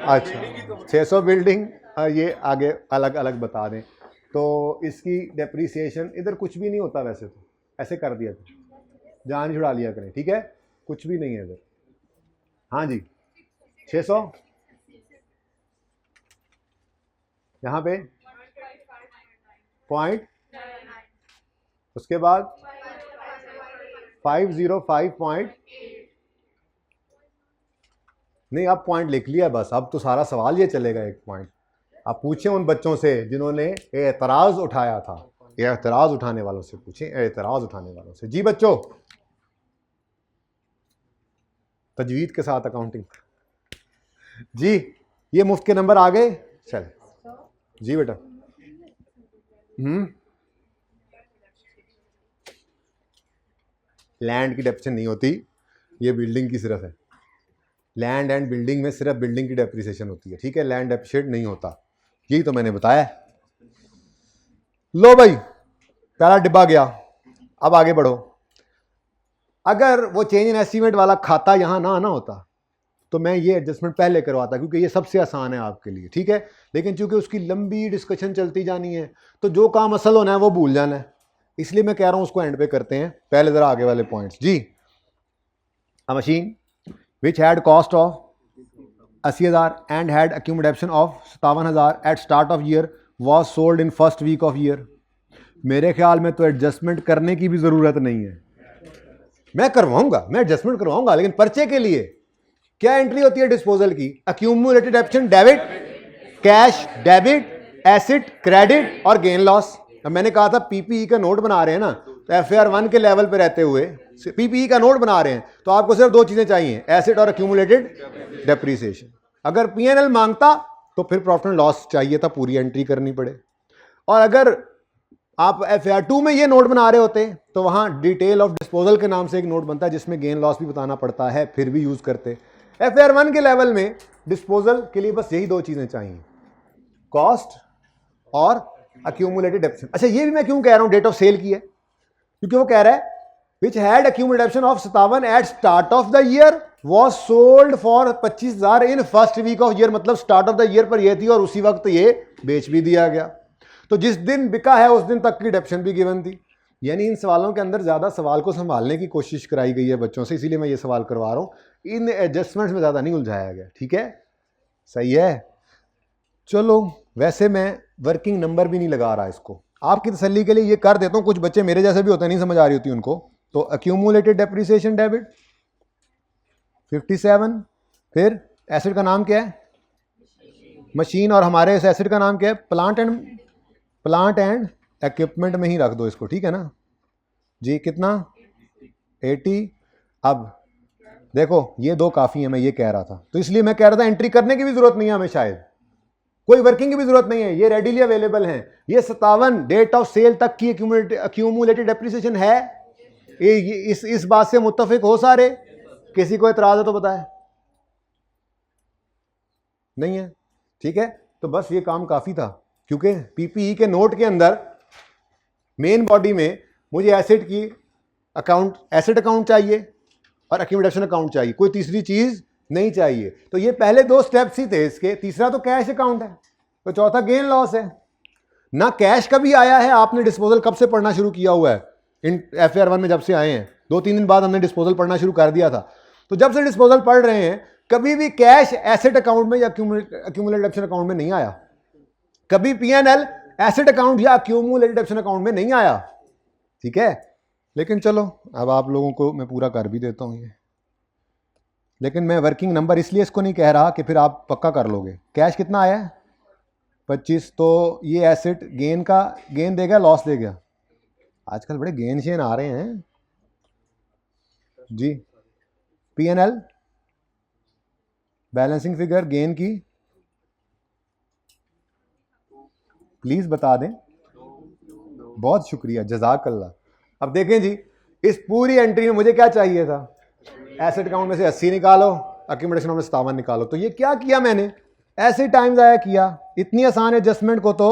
अच्छा 600 बिल्डिंग, ये आगे अलग अलग बता दें, तो इसकी डेप्रिसिएशन इधर कुछ भी नहीं होता वैसे, तो ऐसे कर दिया था, जान छुड़ा लिया करें, ठीक है, कुछ भी नहीं है इधर। हाँ जी 600, यहाँ पे पॉइंट, उसके बाद 505 पॉइंट, नहीं अब पॉइंट लिख लिया बस, अब तो सारा सवाल ये चलेगा एक पॉइंट। आप पूछें उन बच्चों से जिन्होंने एतराज़ उठाया था, एतराज़ उठाने वालों से पूछें, एतराज़ उठाने वालों से। जी बच्चों, तजवीद के साथ अकाउंटिंग जी, ये मुफ्त के नंबर आ गए, चल जी बेटा। लैंड की डेप्रिसिएशन नहीं होती, ये बिल्डिंग की सिर्फ है, लैंड एंड बिल्डिंग में सिर्फ बिल्डिंग की डेप्रिसिएशन होती है, ठीक है, लैंड डेप्रिशिएट नहीं होता, यही तो मैंने बताया। लो भाई पहला डिब्बा गया, अब आगे बढ़ो। अगर वो चेंज इन एस्टीमेट वाला खाता यहां ना आना होता तो मैं ये एडजस्टमेंट पहले करवाता, क्योंकि ये सबसे आसान है आपके लिए, ठीक है, लेकिन चूंकि उसकी लंबी डिस्कशन चलती जानी है तो जो काम असल होना है वो भूल जाना है, इसलिए मैं कह रहा हूं उसको एंड पे करते हैं, पहले जरा आगे वाले पॉइंट्स जी। A machine which had cost of 80,000 and had accumulation of 57,000 at start of year was sold in first week of year। मेरे ख्याल में तो एडजस्टमेंट करने की भी ज़रूरत नहीं है, मैं करवाऊंगा, मैं एडजस्टमेंट करवाऊंगा, लेकिन पर्चे के लिए क्या एंट्री होती है डिस्पोजल की, accumulated option debit, cash debit, acid credit और गेन लॉस। अब मैंने कहा था पीपीई का नोट बना रहे हैं ना, तो एफएआर 1 के लेवल पे रहते हुए पीपीई का नोट बना रहे हैं, तो आपको सिर्फ दो चीजें चाहिए, एसिड और अक्यूमुलेटेड डेप्रिसिएशन। अगर पीएनएल मांगता तो फिर प्रॉफिट एंड लॉस चाहिए था, पूरी एंट्री करनी पड़े, और अगर आप एफएआर 2 में ये नोट बना रहे होते तो वहां डिटेल ऑफ डिस्पोजल के नाम से एक नोट बनता है जिसमें गेन लॉस भी बताना पड़ता है, फिर भी यूज करते। एफएआर 1 के लेवल में डिस्पोजल के लिए बस यही दो चीजें चाहिए, कॉस्ट और अक्यूमुलेटेड डेप्रिसिएशन। अच्छा ये भी मैं क्यों कह रहा हूं डेट ऑफ सेल की है, क्योंकि वो कह रहा है which had accumulation of 57 at start of the year was sold for 25,000 in first week of year, मतलब स्टार्ट ऑफ द ईयर पर यह थी और उसी वक्त ये बेच भी दिया गया, तो जिस दिन बिका है उस दिन तक की डेप्शन भी गिवन थी। यानी इन सवालों के अंदर ज्यादा सवाल को संभालने की कोशिश कराई गई है बच्चों से, इसीलिए मैं ये सवाल करवा रहा हूं, इन एडजस्टमेंट्स में ज्यादा नहीं उलझाया गया, ठीक है, सही है। चलो वैसे मैं वर्किंग नंबर भी नहीं लगा रहा इसको, आपकी तसल्ली के लिए ये कर देता हूं, कुछ बच्चे मेरे जैसे भी होते हैं नहीं समझ आ रही होती उनको, तो अक्यूमुलेटेड डेप्रिसिएशन डेबिट 57, फिर एसिड का नाम क्या है मशीन, और हमारे इस एसिड का नाम क्या है प्लांट एंड इक्विपमेंट में ही रख दो इसको, ठीक है ना जी, कितना 80। अब देखो ये दो काफ़ी है, मैं ये कह रहा था, तो इसलिए मैं कह रहा था एंट्री करने की भी जरूरत नहीं है हमें, शायद कोई वर्किंग की भी जरूरत नहीं है, ये रेडीली अवेलेबल हैं। ये 57 डेट ऑफ सेल तक की अक्यूमुलेटेड डेप्रिसिएशन है, इस बात से मुत्तफिक हो सारे? किसी को एतराज है तो बताए? नहीं है, ठीक है। तो बस ये काम काफी था, क्योंकि पीपीई के नोट के अंदर मेन बॉडी में मुझे एसेट की अकाउंट, एसेट अकाउंट चाहिए और एक्यूमुलेशन अकाउंट चाहिए, कोई तीसरी चीज नहीं चाहिए। तो ये पहले दो स्टेप्स ही थे इसके, तीसरा तो कैश अकाउंट है, तो चौथा गेन लॉस है ना। कैश कभी आया है? आपने डिस्पोजल कब से पढ़ना शुरू किया हुआ है? इन FAR 1 में जब से आए हैं, 2-3 दिन बाद हमने डिस्पोजल पढ़ना शुरू कर दिया था। तो जब से डिस्पोजल पढ़ रहे हैं, कभी भी कैश एसेट अकाउंट में या एक्यूमुलेटेड डेप्शन अकाउंट में नहीं आया। कभी P&L एसेट अकाउंट या एक्यूमुलेटेड डेप्शन अकाउंट में नहीं आया, ठीक है। लेकिन चलो, अब आप लोगों को मैं पूरा कर भी देता हूं ये। लेकिन मैं वर्किंग नंबर इसलिए इसको नहीं कह रहा कि फिर आप पक्का कर लोगे। कैश कितना आया है? 25। तो ये एसेट गेन का गेन देगा, लॉस देगा? आजकल बड़े गेन शेन आ रहे हैं जी। P&L बैलेंसिंग फिगर गेन की प्लीज बता दें। बहुत शुक्रिया, जज़ाकल्लाह। अब देखें जी, इस पूरी एंट्री में मुझे क्या चाहिए था? एसेट अकाउंट में से 80 निकालो, एक्यूमुलेशन में 57 निकालो। तो ये क्या किया मैंने? ऐसे टाइम ज़ाया किया। इतनी आसान एडजस्टमेंट को तो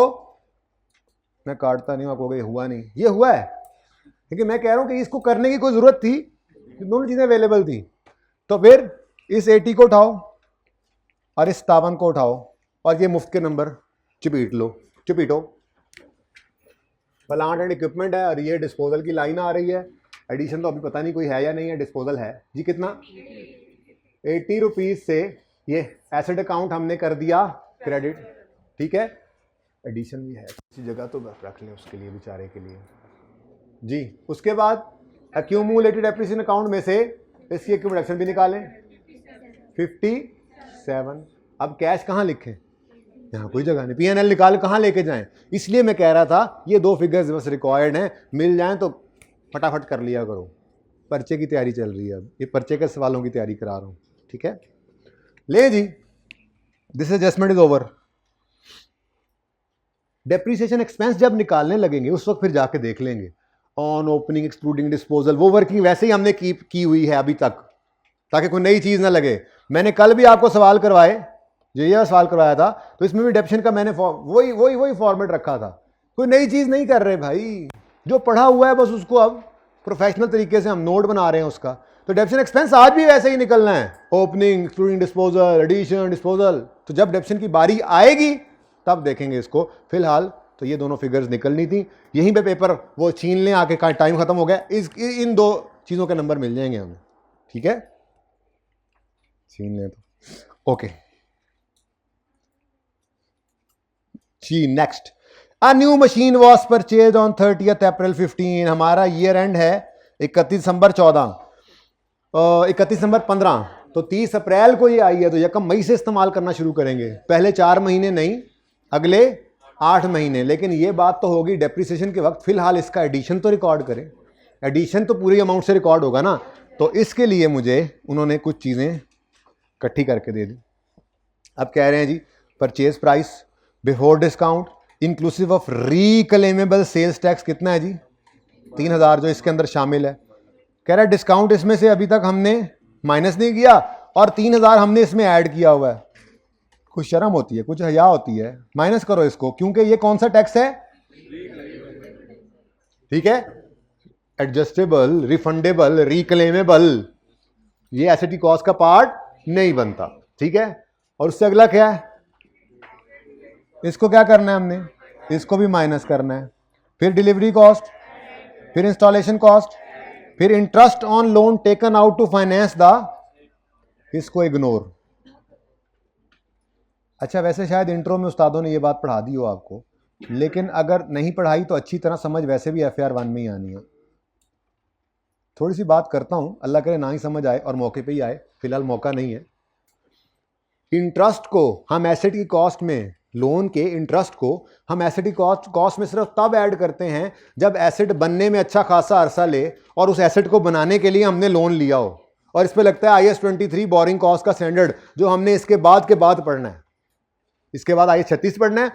मैं काटता नहीं हूं, आपको ये हुआ नहीं, ये हुआ है। लेकिन मैं कह रहा हूं कि इसको करने की कोई जरूरत थी, दोनों चीजें अवेलेबल थी। तो फिर इस 80 को उठाओ और इस 57 को उठाओ और ये मुफ्त के नंबर चिपीटो। प्लांट एंड इक्विपमेंट है और ये डिस्पोजल की लाइन आ रही है। एडिशन तो अभी पता नहीं कोई है या नहीं है, डिस्पोजल है जी। कितना? 80 रुपीज से ये एसेट अकाउंट हमने कर दिया क्रेडिट, ठीक है। एडिशन भी है किसी जगह तो रख लें उसके लिए, बेचारे के लिए जी। उसके बाद एक्यूमुलेटेड एप्रिसिएशन अकाउंट में से इसकी एक्यूमुलेशन भी निकालें, 57। अब कैश कहाँ लिखें? यहाँ कोई जगह नहीं। P&L निकाल कहाँ लेके जाएं? इसलिए मैं कह रहा था ये दो फिगर्स बस रिक्वायर्ड हैं, मिल जाएं तो फटाफट कर लिया करो। पर्चे की तैयारी चल रही है, अब ये पर्चे के सवालों की तैयारी करा रहा हूँ, ठीक है। ले जी, this adjustment is over. Depreciation expense जब निकालने लगेंगे उस वक्त फिर जाके देख लेंगे ऑन ओपनिंग एक्सक्लूडिंग डिस्पोजल। वो वर्किंग वैसे ही हमने की हुई है अभी तक, ताकि कोई नई चीज ना लगे। मैंने कल भी आपको सवाल करवाए, जो ये सवाल करवाया था, तो इसमें भी डेप्शन का मैंने वही फॉर्मेट रखा था। कोई नई चीज नहीं कर रहे भाई, जो पढ़ा हुआ है बस उसको अब प्रोफेशनल तरीके से हम नोट बना रहे हैं उसका। तो डेप्शन एक्सपेंस आज भी वैसे ही निकलना है, opening excluding disposal, addition, disposal. तो जब डेप्शन की बारी आएगी तब देखेंगे इसको। फिलहाल तो ये दोनों फिगर्स निकलनी थी, यहीं पे पेपर वो छीन लें आके, टाइम खत्म हो गया। इन दो चीजों के नंबर मिल जाएंगे हमें, ठीक है। छीन लें तो ओके जी। Next, a new machine was purchase on 30 April 15। हमारा ईयर एंड है 31 दिसंबर 14, 31 दिसंबर 15। तो 30 अप्रैल को ये आई है, तो यकम मई से इस्तेमाल करना शुरू करेंगे। पहले 4 महीने नहीं, अगले 8 महीने। लेकिन ये बात तो होगी डेप्रिसिएशन के वक्त, फिलहाल इसका एडिशन तो रिकॉर्ड करें। एडिशन तो पूरी अमाउंट से रिकॉर्ड होगा ना, तो इसके लिए मुझे उन्होंने कुछ चीज़ें इकट्ठी करके दे दी। अब कह रहे हैं जी, purchase price before discount inclusive of reclaimable sales tax कितना है जी? 3000, जो इसके अंदर शामिल है। कह रहा है डिस्काउंट इसमें से अभी तक हमने माइनस नहीं किया और 3000 हमने इसमें ऐड किया हुआ है। कुछ शर्म होती है, कुछ हया होती है, माइनस करो इसको, क्योंकि ये कौन सा टैक्स है? ठीक है, एडजस्टेबल, रिफंडेबल, रिक्लेमेबल। ये एसेट की कॉस्ट का पार्ट नहीं बनता, ठीक है। और उससे अगला क्या है? इसको क्या करना है हमने? इसको भी माइनस करना है। फिर डिलीवरी कॉस्ट, फिर इंस्टॉलेशन कॉस्ट, फिर interest on loan taken out to finance the, इसको इग्नोर। अच्छा, वैसे शायद इंट्रो में उस्तादों ने ये बात पढ़ा दी हो आपको, लेकिन अगर नहीं पढ़ाई तो अच्छी तरह समझ वैसे भी FAR 1 में ही आनी है। थोड़ी सी बात करता हूं, अल्लाह करे ना ही समझ आए और मौके पे ही आए, फिलहाल मौका नहीं है। इंटरेस्ट को हम एसेट की कॉस्ट में, लोन के इंटरेस्ट को हम एसेट की कॉस्ट में सिर्फ तब ऐड करते हैं जब एसेट बनने में अच्छा खासा अरसा ले और उस एसेट को बनाने के लिए हमने लोन लिया हो। और इस पे लगता है IAS 23 बोरिंग कॉस्ट का स्टैंडर्ड, जो हमने इसके बाद पढ़ना है। इसके बाद IAS 36 पढ़ना है,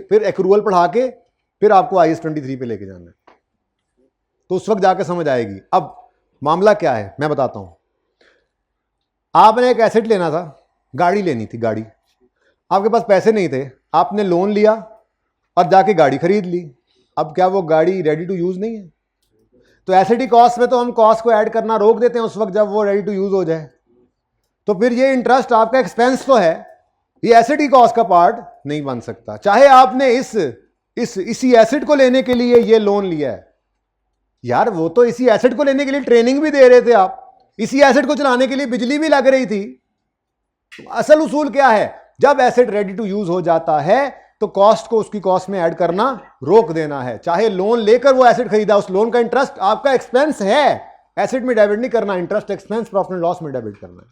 फिर एक्रूअल पढ़ा के फिर आपको IAS 23 पे लेके जाना है। तो उस वक्त जाके समझ आएगी। अब मामला क्या है मैं बताता हूं। आपने एक एसेट लेना था, गाड़ी लेनी थी, गाड़ी, आपके पास पैसे नहीं थे, आपने लोन लिया और जाके गाड़ी खरीद ली। अब क्या वो गाड़ी रेडी टू यूज नहीं है? तो एसेटी कॉस्ट में तो हम कॉस्ट को ऐड करना रोक देते हैं उस वक्त जब वो रेडी टू यूज हो जाए। तो फिर ये इंटरेस्ट आपका एक्सपेंस तो है, ये एसेटी कॉस्ट का पार्ट नहीं बन सकता, चाहे आपने इसी एसेट को लेने के लिए ये लोन लिया है। यार वो तो इसी एसेट को लेने के लिए ट्रेनिंग भी दे रहे थे आप, इसी एसेट को चलाने के लिए बिजली भी लग रही थी। असल उसूल क्या है, जब एसेट रेडी टू यूज हो जाता है तो कॉस्ट को उसकी कॉस्ट में ऐड करना रोक देना है। चाहे लोन लेकर वो एसेट खरीदा, उस लोन का इंटरेस्ट आपका एक्सपेंस है, एसेट में डेबिट नहीं करना, interest expense profit and loss में डेबिट करना है।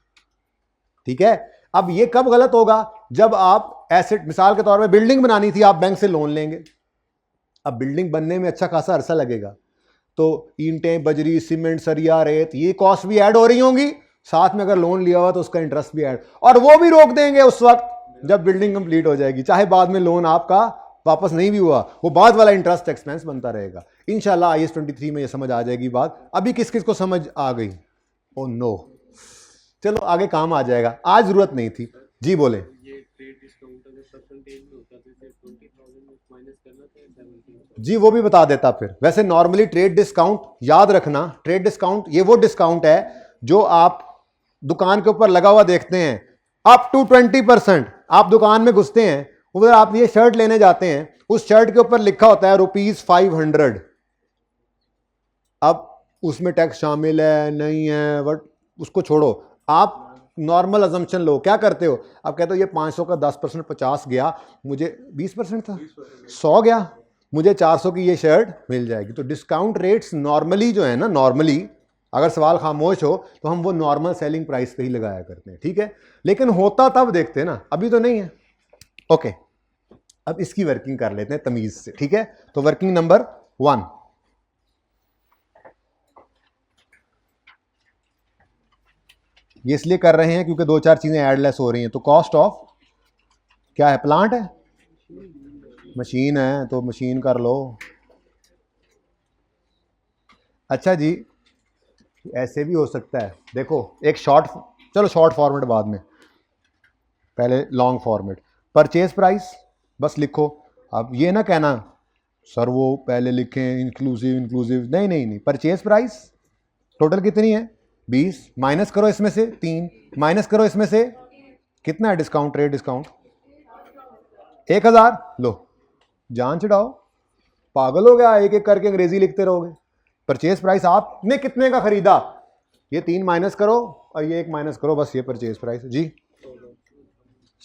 ठीक है। अब ये कब गलत होगा, जब आप एसेट, मिसाल के तौर पे बिल्डिंग बनानी थी, आप बैंक से लोन लेंगे। अब बिल्डिंग बनने में अच्छा खासा अरसा लगेगा, तो ईंटें, बजरी, सीमेंट, सरिया, रेत, ये कॉस्ट भी ऐड हो रही होंगी, साथ में अगर लोन लिया हुआ तो उसका इंटरेस्ट भी ऐड, और वो भी रोक देंगे उस वक्त जब बिल्डिंग कंप्लीट हो जाएगी। चाहे बाद में लोन आपका वापस नहीं भी हुआ, वो बाद वाला इंटरेस्ट एक्सपेंस बनता रहेगा। इंशाल्लाह IAS 23 में ये समझ आ जाएगी बात। अभी किस किस को समझ आ गई? ओ नो, चलो आगे काम आ जाएगा, आज जरूरत नहीं थी। जी बोले। ये ट्रेड डिस्काउंट अगर परसेंटेज में होता तो इसे 20,000 माइनस करना था 17। जी वो भी बता देता फिर। वैसे नॉर्मली ट्रेड डिस्काउंट, याद रखना, ट्रेड डिस्काउंट ये वो डिस्काउंट है जो आप दुकान के ऊपर लगा हुआ देखते हैं, अप टू 20%। आप दुकान में घुसते हैं, उधर आप ये शर्ट लेने जाते हैं, उस शर्ट के ऊपर लिखा होता है ₹500। अब उसमें टैक्स शामिल है नहीं है, बट उसको छोड़ो, आप नॉर्मल अजम्पशन लो। क्या करते हो, आप कहते हो ये 500 का 10% 50 गया, मुझे 20% था, 100 गया, मुझे 400 की ये शर्ट मिल जाएगी। तो डिस्काउंट रेट्स नॉर्मली जो है ना, नॉर्मली अगर सवाल खामोश हो तो हम वो नॉर्मल सेलिंग प्राइस पे ही लगाया करते हैं। ठीक है, लेकिन होता तब देखते हैं ना, अभी तो नहीं है। ओके, अब इसकी वर्किंग कर लेते हैं तमीज से। ठीक है, तो वर्किंग नंबर 1, ये इसलिए कर रहे हैं क्योंकि 2-4 चीजें एडलेस हो रही हैं। तो कॉस्ट ऑफ क्या है, प्लांट है, मशीन है, तो मशीन कर लो। अच्छा जी, ऐसे भी हो सकता है, देखो एक शॉर्ट, चलो शॉर्ट फॉर्मेट बाद में, पहले लॉन्ग फॉर्मेट। परचेज प्राइस बस लिखो। अब ये ना कहना सर वो पहले लिखें इंक्लूसिव इंक्लूसिव, नहीं नहीं नहीं, परचेज प्राइस टोटल कितनी है 20, माइनस करो इसमें से 3, माइनस करो इसमें से कितना है डिस्काउंट, रेट डिस्काउंट 1000। लो जान चढ़ाओ, पागल हो गया, एक एक करके अंग्रेजी लिखते रहोगे। परचेज प्राइस आपने कितने का खरीदा, ये 3 माइनस करो और ये 1 माइनस करो, बस ये परचेज प्राइस जी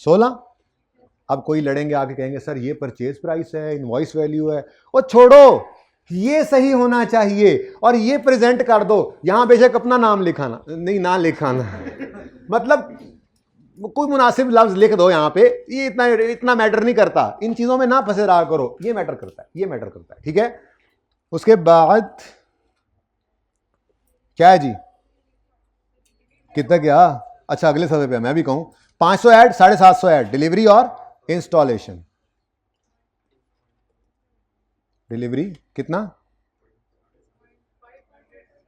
16। अब कोई लड़ेंगे आके कहेंगे सर ये परचेज प्राइस है, इनवॉइस वैल्यू है, और छोड़ो, ये सही होना चाहिए और ये प्रेजेंट कर दो। यहां बेशक अपना नाम लिखाना नहीं, ना लिखाना मतलब कोई मुनासिब लफ्ज लिख दो यहां पे, ये इतना मैटर नहीं करता। इन चीजों में ना फंसे रहा करो, ये मैटर करता है, ये मैटर करता है। ठीक है, उसके बाद क्या है जी, कितना क्या, अच्छा अगले सफे पे मैं भी कहूं 500 ऐड, 750 ऐड, डिलीवरी और इंस्टॉलेशन। डिलीवरी कितना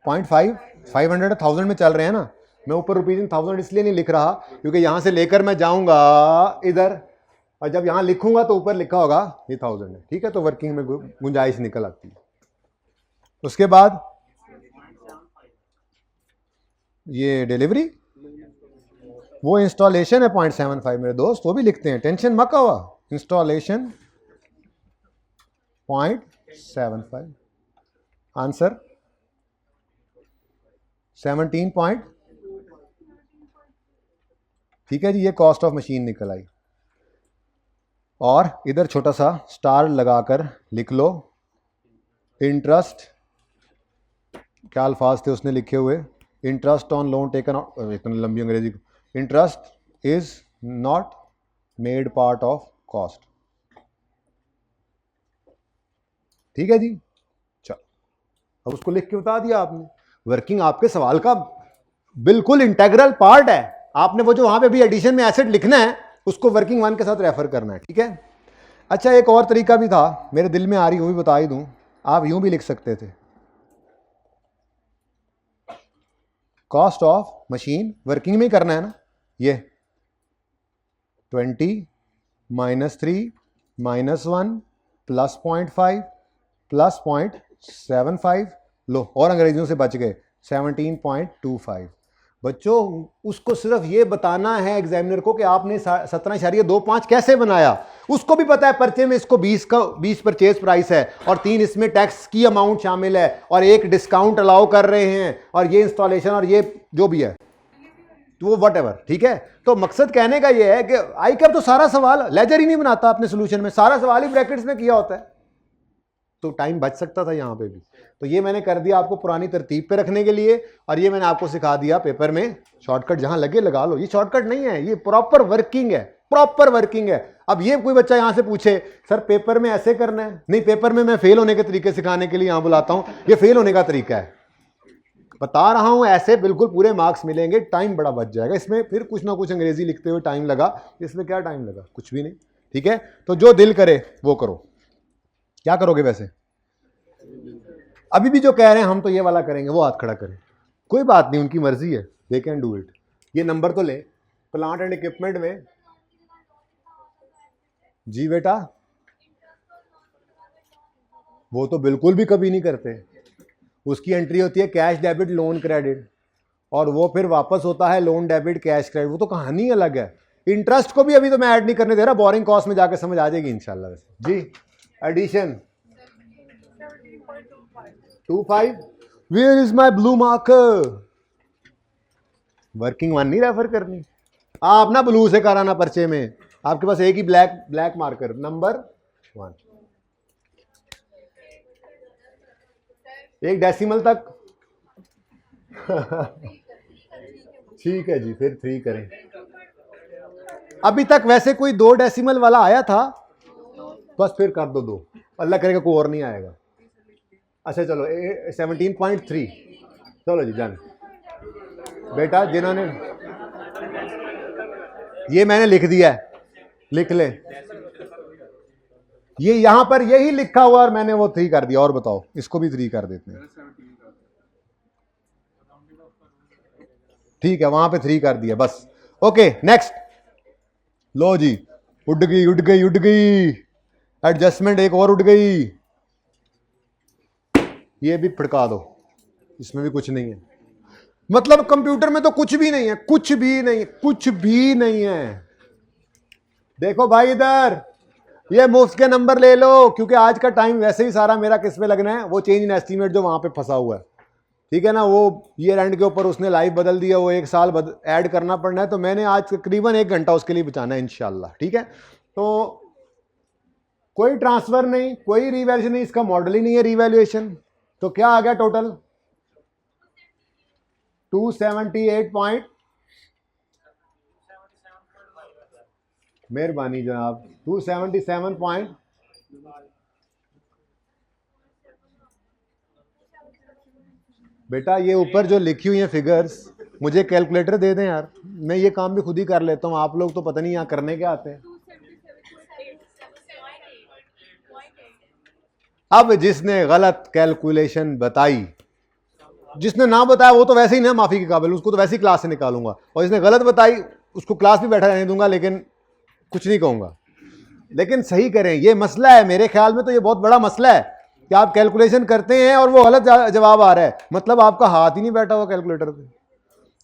0.5, 500 1000 में चल रहे हैं ना। मैं ऊपर ₹1000 इसलिए नहीं लिख रहा क्योंकि यहां से लेकर मैं जाऊंगा इधर, और जब यहां लिखूंगा तो ऊपर लिखा होगा ये 1000 है। ठीक है, तो वर्किंग में गुंजाइश निकल आती है। उसके बाद ये डिलीवरी, वो इंस्टॉलेशन है 0.75 मेरे दोस्त, वो भी लिखते हैं, टेंशन मत हुआ, इंस्टॉलेशन 0.75, आंसर 17 ठीक है जी, ये कॉस्ट ऑफ मशीन निकल आई। और इधर छोटा सा स्टार लगाकर लिख लो इंटरेस्ट, क्या अल्फाज थे उसने लिखे हुए, interest on loan taken out, इतनी लंबी अंग्रेजी, interest is not made part of cost. ठीक है जी, चलो अब उसको लिख के बता दिया आपने। वर्किंग आपके सवाल का बिल्कुल इंटेग्रल पार्ट है। आपने वो जो वहां पे भी एडिशन में एसेट लिखना है उसको वर्किंग 1 के साथ रेफर करना है। ठीक है, अच्छा एक और तरीका भी था मेरे दिल में आ रही, वो भी बता ही दूं, आप यूं भी लिख सकते थे, कॉस्ट ऑफ मशीन वर्किंग में ही करना है ना, ये 20 -3 -1 प्लस 0.5 प्लस 0.75, लो और अंग्रेजियों से बच गए 17.25। बच्चों उसको सिर्फ ये बताना है एग्जामिनर को कि आपने 17.25 कैसे बनाया। उसको भी पता है पर्चे में इसको 20 परचेज प्राइस है और 3 इसमें टैक्स की अमाउंट शामिल है और 1 डिस्काउंट अलाउ कर रहे हैं और ये इंस्टॉलेशन और ये जो भी है तो वो वट एवर, ठीक है। तो मकसद कहने का ये है कि आई कैप तो सारा सवाल लेजर ही नहीं बनाता अपने सोल्यूशन में, सारा सवाल ही ब्रैकेट्स में किया होता है, तो टाइम बच सकता था यहाँ पे भी। तो ये मैंने कर दिया आपको पुरानी तरतीब पे रखने के लिए, और ये मैंने आपको सिखा दिया पेपर में शॉर्टकट जहां लगे लगा लो। ये शॉर्टकट नहीं है, ये प्रॉपर वर्किंग है, प्रॉपर वर्किंग है। अब ये कोई बच्चा यहां से पूछे सर पेपर में ऐसे करना है, नहीं पेपर में मैं फेल होने के तरीके सिखाने के लिए यहां बुलाता हूं, ये फेल होने का तरीका है, बता रहा हूं ऐसे बिल्कुल पूरे मार्क्स मिलेंगे, टाइम बड़ा बच जाएगा। इसमें फिर कुछ ना कुछ अंग्रेजी लिखते हुए टाइम लगा, इसमें क्या टाइम लगा, कुछ भी नहीं, ठीक है। तो जो दिल करे वो करो। क्या करोगे वैसे, अभी भी जो कह रहे हैं हम तो ये वाला करेंगे, वो हाथ खड़ा करें, कोई बात नहीं, उनकी मर्जी है, दे कैन डू इट। ये नंबर तो ले प्लांट एंड इक्विपमेंट में जी बेटा, वो तो बिल्कुल भी कभी नहीं करते, उसकी एंट्री होती है कैश डेबिट लोन क्रेडिट, और वो फिर वापस होता है लोन डेबिट कैश क्रेडिट, वो तो कहानी अलग है। इंटरेस्ट को भी अभी तो मैं ऐड नहीं करने दे रहा, बोरिंग कॉस्ट में जाके समझ आ जाएगी इंशाल्लाह। वैसे जी addition 25, where is my blue marker, working one नहीं रेफर करनी, आप ना ब्लू से कराना पर्चे में, आपके पास एक ही ब्लैक मार्कर नंबर 1, एक डेसिमल तक ठीक है जी, फिर 3 करें। अभी तक वैसे कोई 2 डेसिमल वाला आया था, बस फिर कर दो 2, अल्लाह करेगा कोई और नहीं आएगा। अच्छा चलो 17.3, चलो जी डन। बेटा जिन्होंने ये मैंने लिख दिया है, लिख ले, ये यहां पर यही लिखा हुआ और मैंने वो 3 कर दिया, और बताओ इसको भी 3 कर देते हैं, ठीक है, वहां पे 3 कर दिया बस। ओके नेक्स्ट, लो जी, उड़ गई उड़ गई उड़ गई, एडजस्टमेंट एक और उड़ गई, ये भी फड़का दो, इसमें भी कुछ नहीं है, मतलब कंप्यूटर में तो कुछ भी नहीं है, कुछ भी नहीं, कुछ भी नहीं है। देखो भाई इधर, ये मुफ्त के नंबर ले लो, क्योंकि आज का टाइम वैसे ही सारा मेरा किस पे लगना है, वो चेंज इन एस्टीमेट जो वहां पे फंसा हुआ है, ठीक है ना, वो ईयर एंड के ऊपर उसने लाइव बदल दिया, वो 1 साल ऐड करना पड़ना है, तो मैंने आज तकरीबन 1 घंटा उसके लिए बचाना है इंशाल्लाह, ठीक है। तो कोई ट्रांसफर नहीं, कोई रिवैल्यूएशन नहीं, इसका मॉडल ही नहीं है रिवैल्यूएशन, तो क्या आ गया टोटल 278 मेहरबानी जनाब 277 बेटा ये ऊपर जो लिखी हुई है फिगर्स, मुझे कैलकुलेटर दे दें यार, मैं ये काम भी खुद ही कर लेता हूँ, आप लोग तो पता नहीं यहाँ करने क्या आते हैं। अब जिसने गलत कैलकुलेशन बताई, जिसने ना बताया वो तो वैसे ही ना माफी के काबिल, उसको तो वैसे ही क्लास से निकालूंगा, और जिसने गलत बताई उसको क्लास भी बैठा रहने दूंगा, लेकिन कुछ नहीं कहूंगा। लेकिन सही करें, ये मसला है मेरे ख्याल में, तो ये बहुत बड़ा मसला है कि आप कैलकुलेशन करते हैं और वो गलत जवाब आ रहा है, मतलब आपका हाथ ही नहीं बैठा हुआ कैलकुलेटर पे।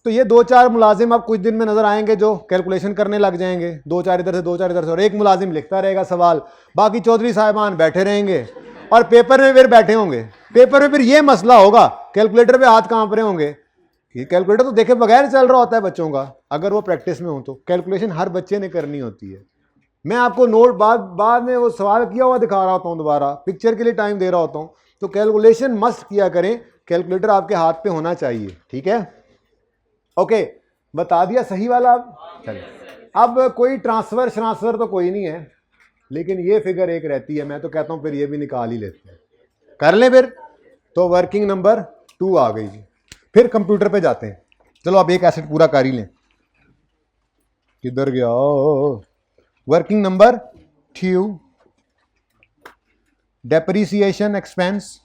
तो ये 2-4 मुलाजिम आप कुछ दिन में नजर आएंगे जो कैलकुलेशन करने लग जाएंगे, 2-4 इधर से 2-4 इधर से, और एक मुलाजिम लिखता रहेगा सवाल, बाकी चौधरी साहिबान बैठे रहेंगे और पेपर में फिर बैठे होंगे। पेपर में फिर ये मसला होगा, कैलकुलेटर पे हाथ कांप रहे होंगे, कि कैलकुलेटर तो देखे बगैर चल रहा होता है बच्चों का, अगर वो प्रैक्टिस में हो तो कैलकुलेशन हर बच्चे ने करनी होती है। मैं आपको नोट बाद में वो सवाल किया हुआ दिखा रहा होता हूँ, दोबारा पिक्चर के लिए टाइम दे रहा होता हूँ, तो कैलकुलेशन मस्ट किया करें, कैलकुलेटर आपके हाथ पे होना चाहिए, ठीक है। ओके, बता दिया सही वाला। चलिए अब कोई ट्रांसफर तो कोई नहीं है, लेकिन ये फिगर एक रहती है, मैं तो कहता हूँ फिर ये भी निकाल ही लेते हैं, कर लें फिर। तो वर्किंग नंबर 2 आ गई जी, फिर कंप्यूटर पे जाते हैं। चलो अब एक एसेट पूरा कर ही लें, किधर गया, वर्किंग नंबर 2, डेप्रिसिएशन एक्सपेंस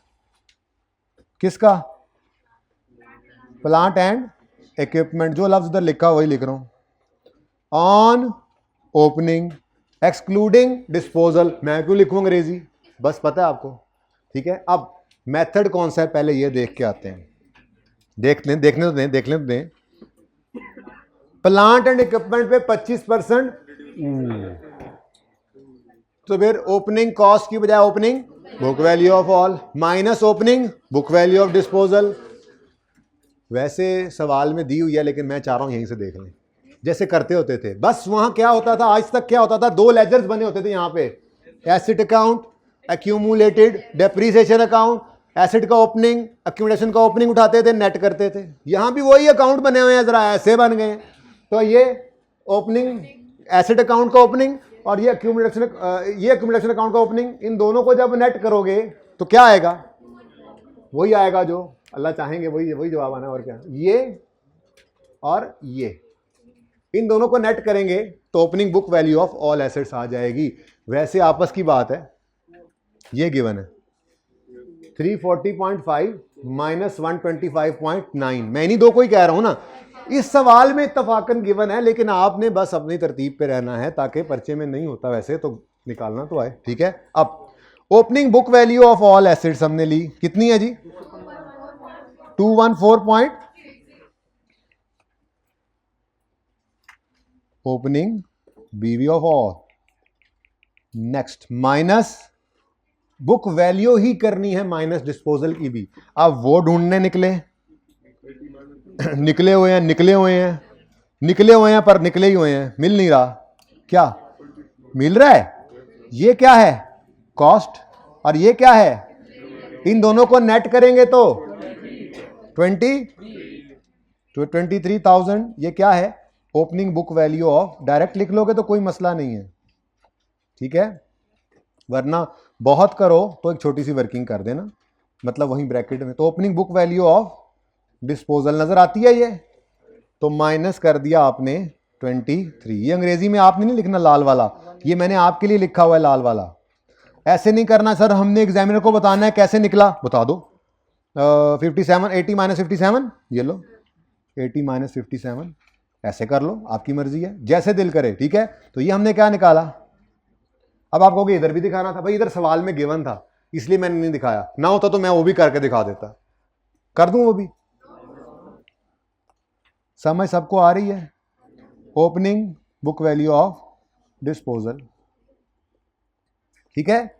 किसका, प्लांट एंड इक्विपमेंट, जो लफ्ज उधर लिखा वही लिख रहा हूं, ऑन ओपनिंग एक्सक्लूडिंग डिस्पोजल। मैं क्यों लिखूं अंग्रेजी, बस पता है आपको, ठीक है। अब मेथड कौन सा है पहले ये देख के आते हैं, देखने तो दें। प्लांट एंड इक्विपमेंट पे 25%, तो फिर ओपनिंग कॉस्ट की बजाय opening book value of all minus opening book value of disposal. वैसे सवाल में दी हुई है लेकिन मैं चाह रहा हूं यहीं से देख लें जैसे करते होते थे। बस वहां क्या होता था, आज तक क्या होता था, दो लेजर्स बने होते थे यहाँ पे, asset account, accumulated depreciation account. Asset का ओपनिंग, एक्यूमुलेशन का ओपनिंग उठाते थे, नेट करते थे। यहाँ भी वही अकाउंट बने हुए हैं, जरा ऐसे बन गए। तो ये ओपनिंग एसेट अकाउंट का ओपनिंग और ये एक्यूमुलेशन अकाउंट का ओपनिंग, इन दोनों को जब नेट करोगे तो क्या आएगा, वही आएगा जो अल्लाह चाहेंगे, वही जवाब आना। और क्या, ये और ये, इन दोनों को नेट करेंगे तो opening book value of all assets आ जाएगी। वैसे आपस की बात है, ये गिवन है 340.5 माइनस 125.9। मैं इन्हीं दो को ही कह रहा हूं ना, इस सवाल में इत्तफाकन गिवन है, लेकिन आपने बस अपनी तरतीब पे रहना है ताकि पर्चे में नहीं होता, वैसे तो निकालना तो आए, ठीक है। अब opening book value of all assets हमने ली, कितनी है जी, 214. Opening BV of all, next minus book value ही करनी है, माइनस डिस्पोजल की भी। अब वो ढूंढने निकले हुए हैं पर निकले ही हुए हैं, मिल नहीं रहा। क्या मिल रहा है, ये क्या है कॉस्ट और ये क्या है, इन दोनों को नेट करेंगे तो 23,000। ये क्या है, opening book value of, direct लिख लोगे तो कोई मसला नहीं है, ठीक है, वरना बहुत करो तो एक छोटी सी वर्किंग कर देना, मतलब वहीं ब्रैकेट में। तो opening book value of disposal नजर आती है ये, तो माइनस कर दिया आपने 23। ये अंग्रेजी में आपने नहीं लिखना लाल वाला, ये मैंने आपके लिए लिखा हुआ है लाल वाला। ऐसे नहीं करना सर, हमने एग्जामिनर को बताना है कैसे निकला, बता दो। 57, 80 माइनस 57, ये लो 80 माइनस 57, ऐसे कर लो, आपकी मर्जी है, जैसे दिल करे, ठीक है। तो ये हमने क्या निकाला। अब आप कहोगे इधर भी दिखाना था, भाई इधर सवाल में गिवन था इसलिए मैंने नहीं दिखाया, ना होता तो मैं वो भी करके दिखा देता, कर दूं वो भी। समझ सबको आ रही है, opening book value of disposal, ठीक है।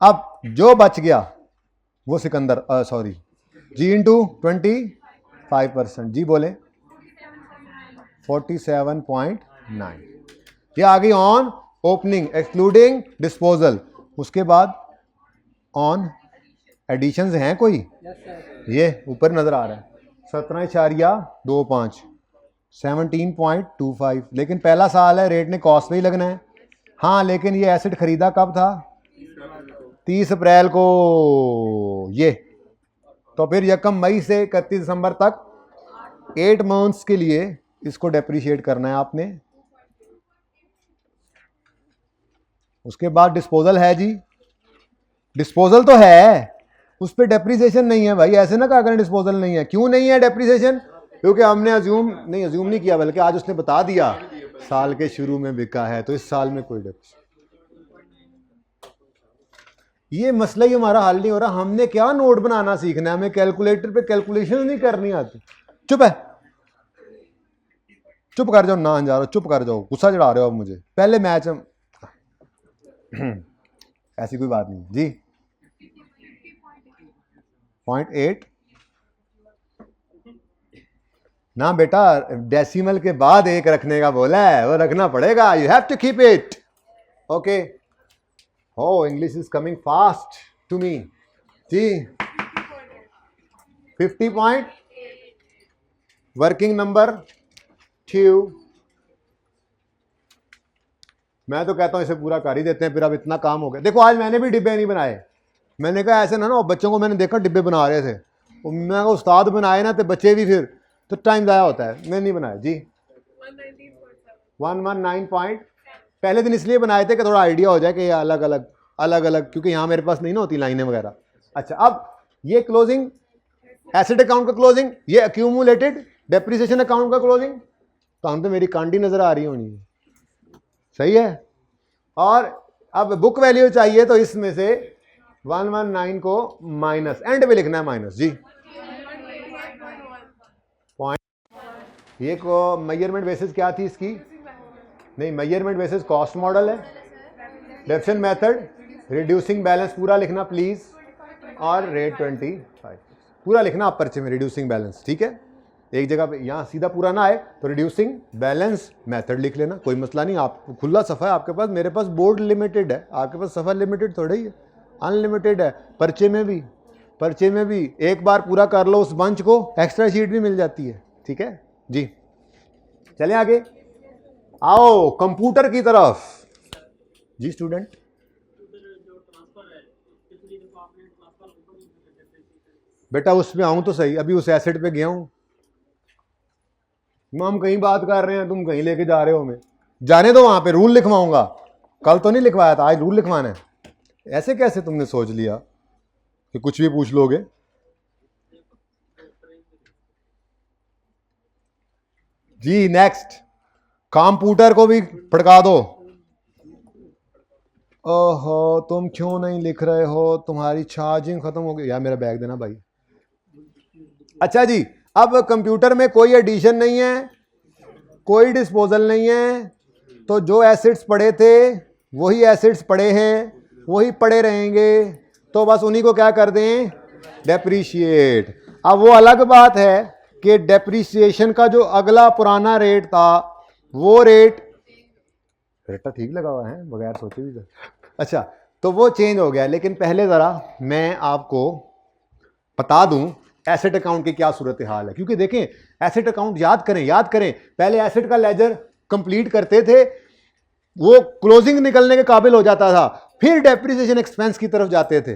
अब जो बच गया वो सिकंदर, सॉरी जी इंटू 25%, जी बोले 47.9। ये आ गई ऑन ओपनिंग एक्सक्लूडिंग डिस्पोजल। उसके बाद ऑन एडिशंस हैं कोई, ये ऊपर नजर आ रहा है 17.25, 17.25, लेकिन पहला साल है, रेट ने कॉस्ट पे ही लगना है। हाँ लेकिन ये एसेट खरीदा कब था, 30 अप्रैल को, ये तो फिर 1 मई से 31 दिसंबर तक 8 मंथ्स के लिए इसको डेप्रीशिएट करना है आपने। उसके बाद डिस्पोजल है जी, डिस्पोजल तो है, उस पर डेप्रीसिएशन नहीं है भाई, ऐसे ना कहा करें डिस्पोजल नहीं है। क्यों नहीं है डेप्रीसिएशन, क्योंकि हमने अज्यूम नहीं किया, बल्कि आज उसने बता दिया साल के शुरू में बिका है, तो इस साल में कोई डेप्रीसिएशन। ये मसला ही हमारा हल नहीं हो रहा। हमने क्या नोट बनाना सीखना है, हमें कैलकुलेटर पे कैलकुलेशन नहीं करनी आती। चुप है, चुप कर जाओ, ना अंजारो चुप कर जाओ, गुस्सा चढ़ा रहे हो आप मुझे, पहले मैच ऐसी कोई बात नहीं जी। 0.8 ना बेटा, डेसिमल के बाद एक रखने का बोला है, वो रखना पड़ेगा, you have to keep it, okay. Oh, English is coming fast to me. जी 50 point, वर्किंग नंबर 2। मैं तो कहता हूं इसे पूरा कर ही देते हैं, फिर अब इतना काम हो गया। देखो आज मैंने भी डिब्बे नहीं बनाए, मैंने कहा ऐसे ना बच्चों को मैंने देखा डिब्बे बना रहे थे, मैं कहा उस्ताद बनाए ना तो बच्चे भी फिर तो टाइम ज़ाया होता है, मैंने नहीं बनाया जी। 119 पॉइंट पहले दिन इसलिए बनाए थे कि थोड़ा आइडिया हो जाए कि ये अलग अलग, क्योंकि यहाँ मेरे पास नहीं ना होती लाइनें वगैरह। अच्छा, अब ये क्लोजिंग एसेट अकाउंट का क्लोजिंग, ये एक्यूमुलेटेड डेप्रिसिएशन अकाउंट का क्लोजिंग, तो हम तो मेरी कांडी नजर आ रही होनी है, सही है। और अब बुक वैल्यू चाहिए तो इसमें से 119 को माइनस, एंड पे लिखना है माइनस जी। पॉइंट, ये को मेजरमेंट बेसिस क्या थी इसकी, नहीं मेजरमेंट बेसिस कॉस्ट मॉडल है, डेफिशन मेथड, रिड्यूसिंग बैलेंस पूरा लिखना प्लीज, और रेट 25 पूरा लिखना आप पर्चे में, रिड्यूसिंग बैलेंस, ठीक है। एक जगह पे यहाँ सीधा पूरा ना आए तो रिड्यूसिंग बैलेंस मेथड लिख लेना, कोई मसला नहीं, आप खुला सफ़ा है आपके पास, मेरे पास बोर्ड लिमिटेड है, आपके पास सफ़ा लिमिटेड थोड़ा ही है, अनलिमिटेड है। पर्चे में भी एक बार पूरा कर लो उस बंच को, एक्स्ट्रा शीट भी मिल जाती है, ठीक है जी। चलें आगे, आओ कंप्यूटर की तरफ जी स्टूडेंट। बेटा उसमें आऊँ तो सही, अभी उस एसेट पे गया हूँ, हम कहीं बात कर रहे हैं, तुम कहीं लेके जा रहे हो, हमें जाने दो, वहां पे रूल लिखवाऊंगा, कल तो नहीं लिखवाया था, आज रूल लिखवाना है। ऐसे कैसे तुमने सोच लिया कि कुछ भी पूछ लोगे। जी नेक्स्ट, कंप्यूटर को भी फटका दो। ओहो तुम क्यों नहीं लिख रहे हो, तुम्हारी चार्जिंग खत्म हो गई, यार मेरा बैग देना भाई। अच्छा जी, अब कंप्यूटर में कोई एडिशन नहीं है, कोई डिस्पोजल नहीं है, तो जो एसिड्स पड़े थे वही एसिड्स पड़े हैं, वही पड़े रहेंगे, तो बस उन्हीं को क्या कर दें, डेप्रीशिएट। अब वो अलग बात है कि डेप्रीशिएशन का जो अगला पुराना रेट था वो रेट ठीक लगा हुआ है बगैर सोचे भी। अच्छा, तो वो चेंज हो गया, लेकिन पहले ज़रा मैं आपको बता दूं एसेट अकाउंट की क्या सूरत हाल है, क्योंकि देखें एसेट अकाउंट याद करें, पहले एसेट का लेजर कंप्लीट करते थे, वो क्लोजिंग निकलने के काबिल हो जाता था, फिर डेप्रिसिएशन एक्सपेंस की तरफ जाते थे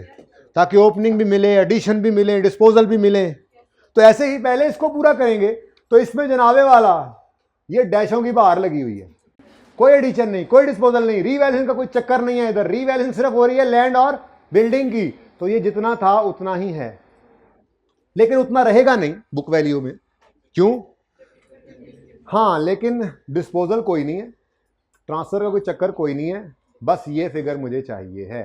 ताकि ओपनिंग भी मिले, एडिशन भी मिले, डिस्पोजल भी मिले। तो ऐसे ही पहले इसको पूरा करेंगे, तो इसमें जनाबे वाला ये डैशों की बाहर लगी हुई है, कोई एडिशन नहीं, कोई डिस्पोजल नहीं, रीवैल्यूएशन का कोई चक्कर नहीं है, इधर रीवैल्यूएशन सिर्फ हो रही है लैंड और बिल्डिंग की, तो ये जितना था उतना ही है, लेकिन उतना रहेगा नहीं बुक वैल्यू में, क्यों, हाँ लेकिन डिस्पोजल कोई नहीं है, ट्रांसफर का कोई चक्कर कोई नहीं है, बस ये फिगर मुझे चाहिए है।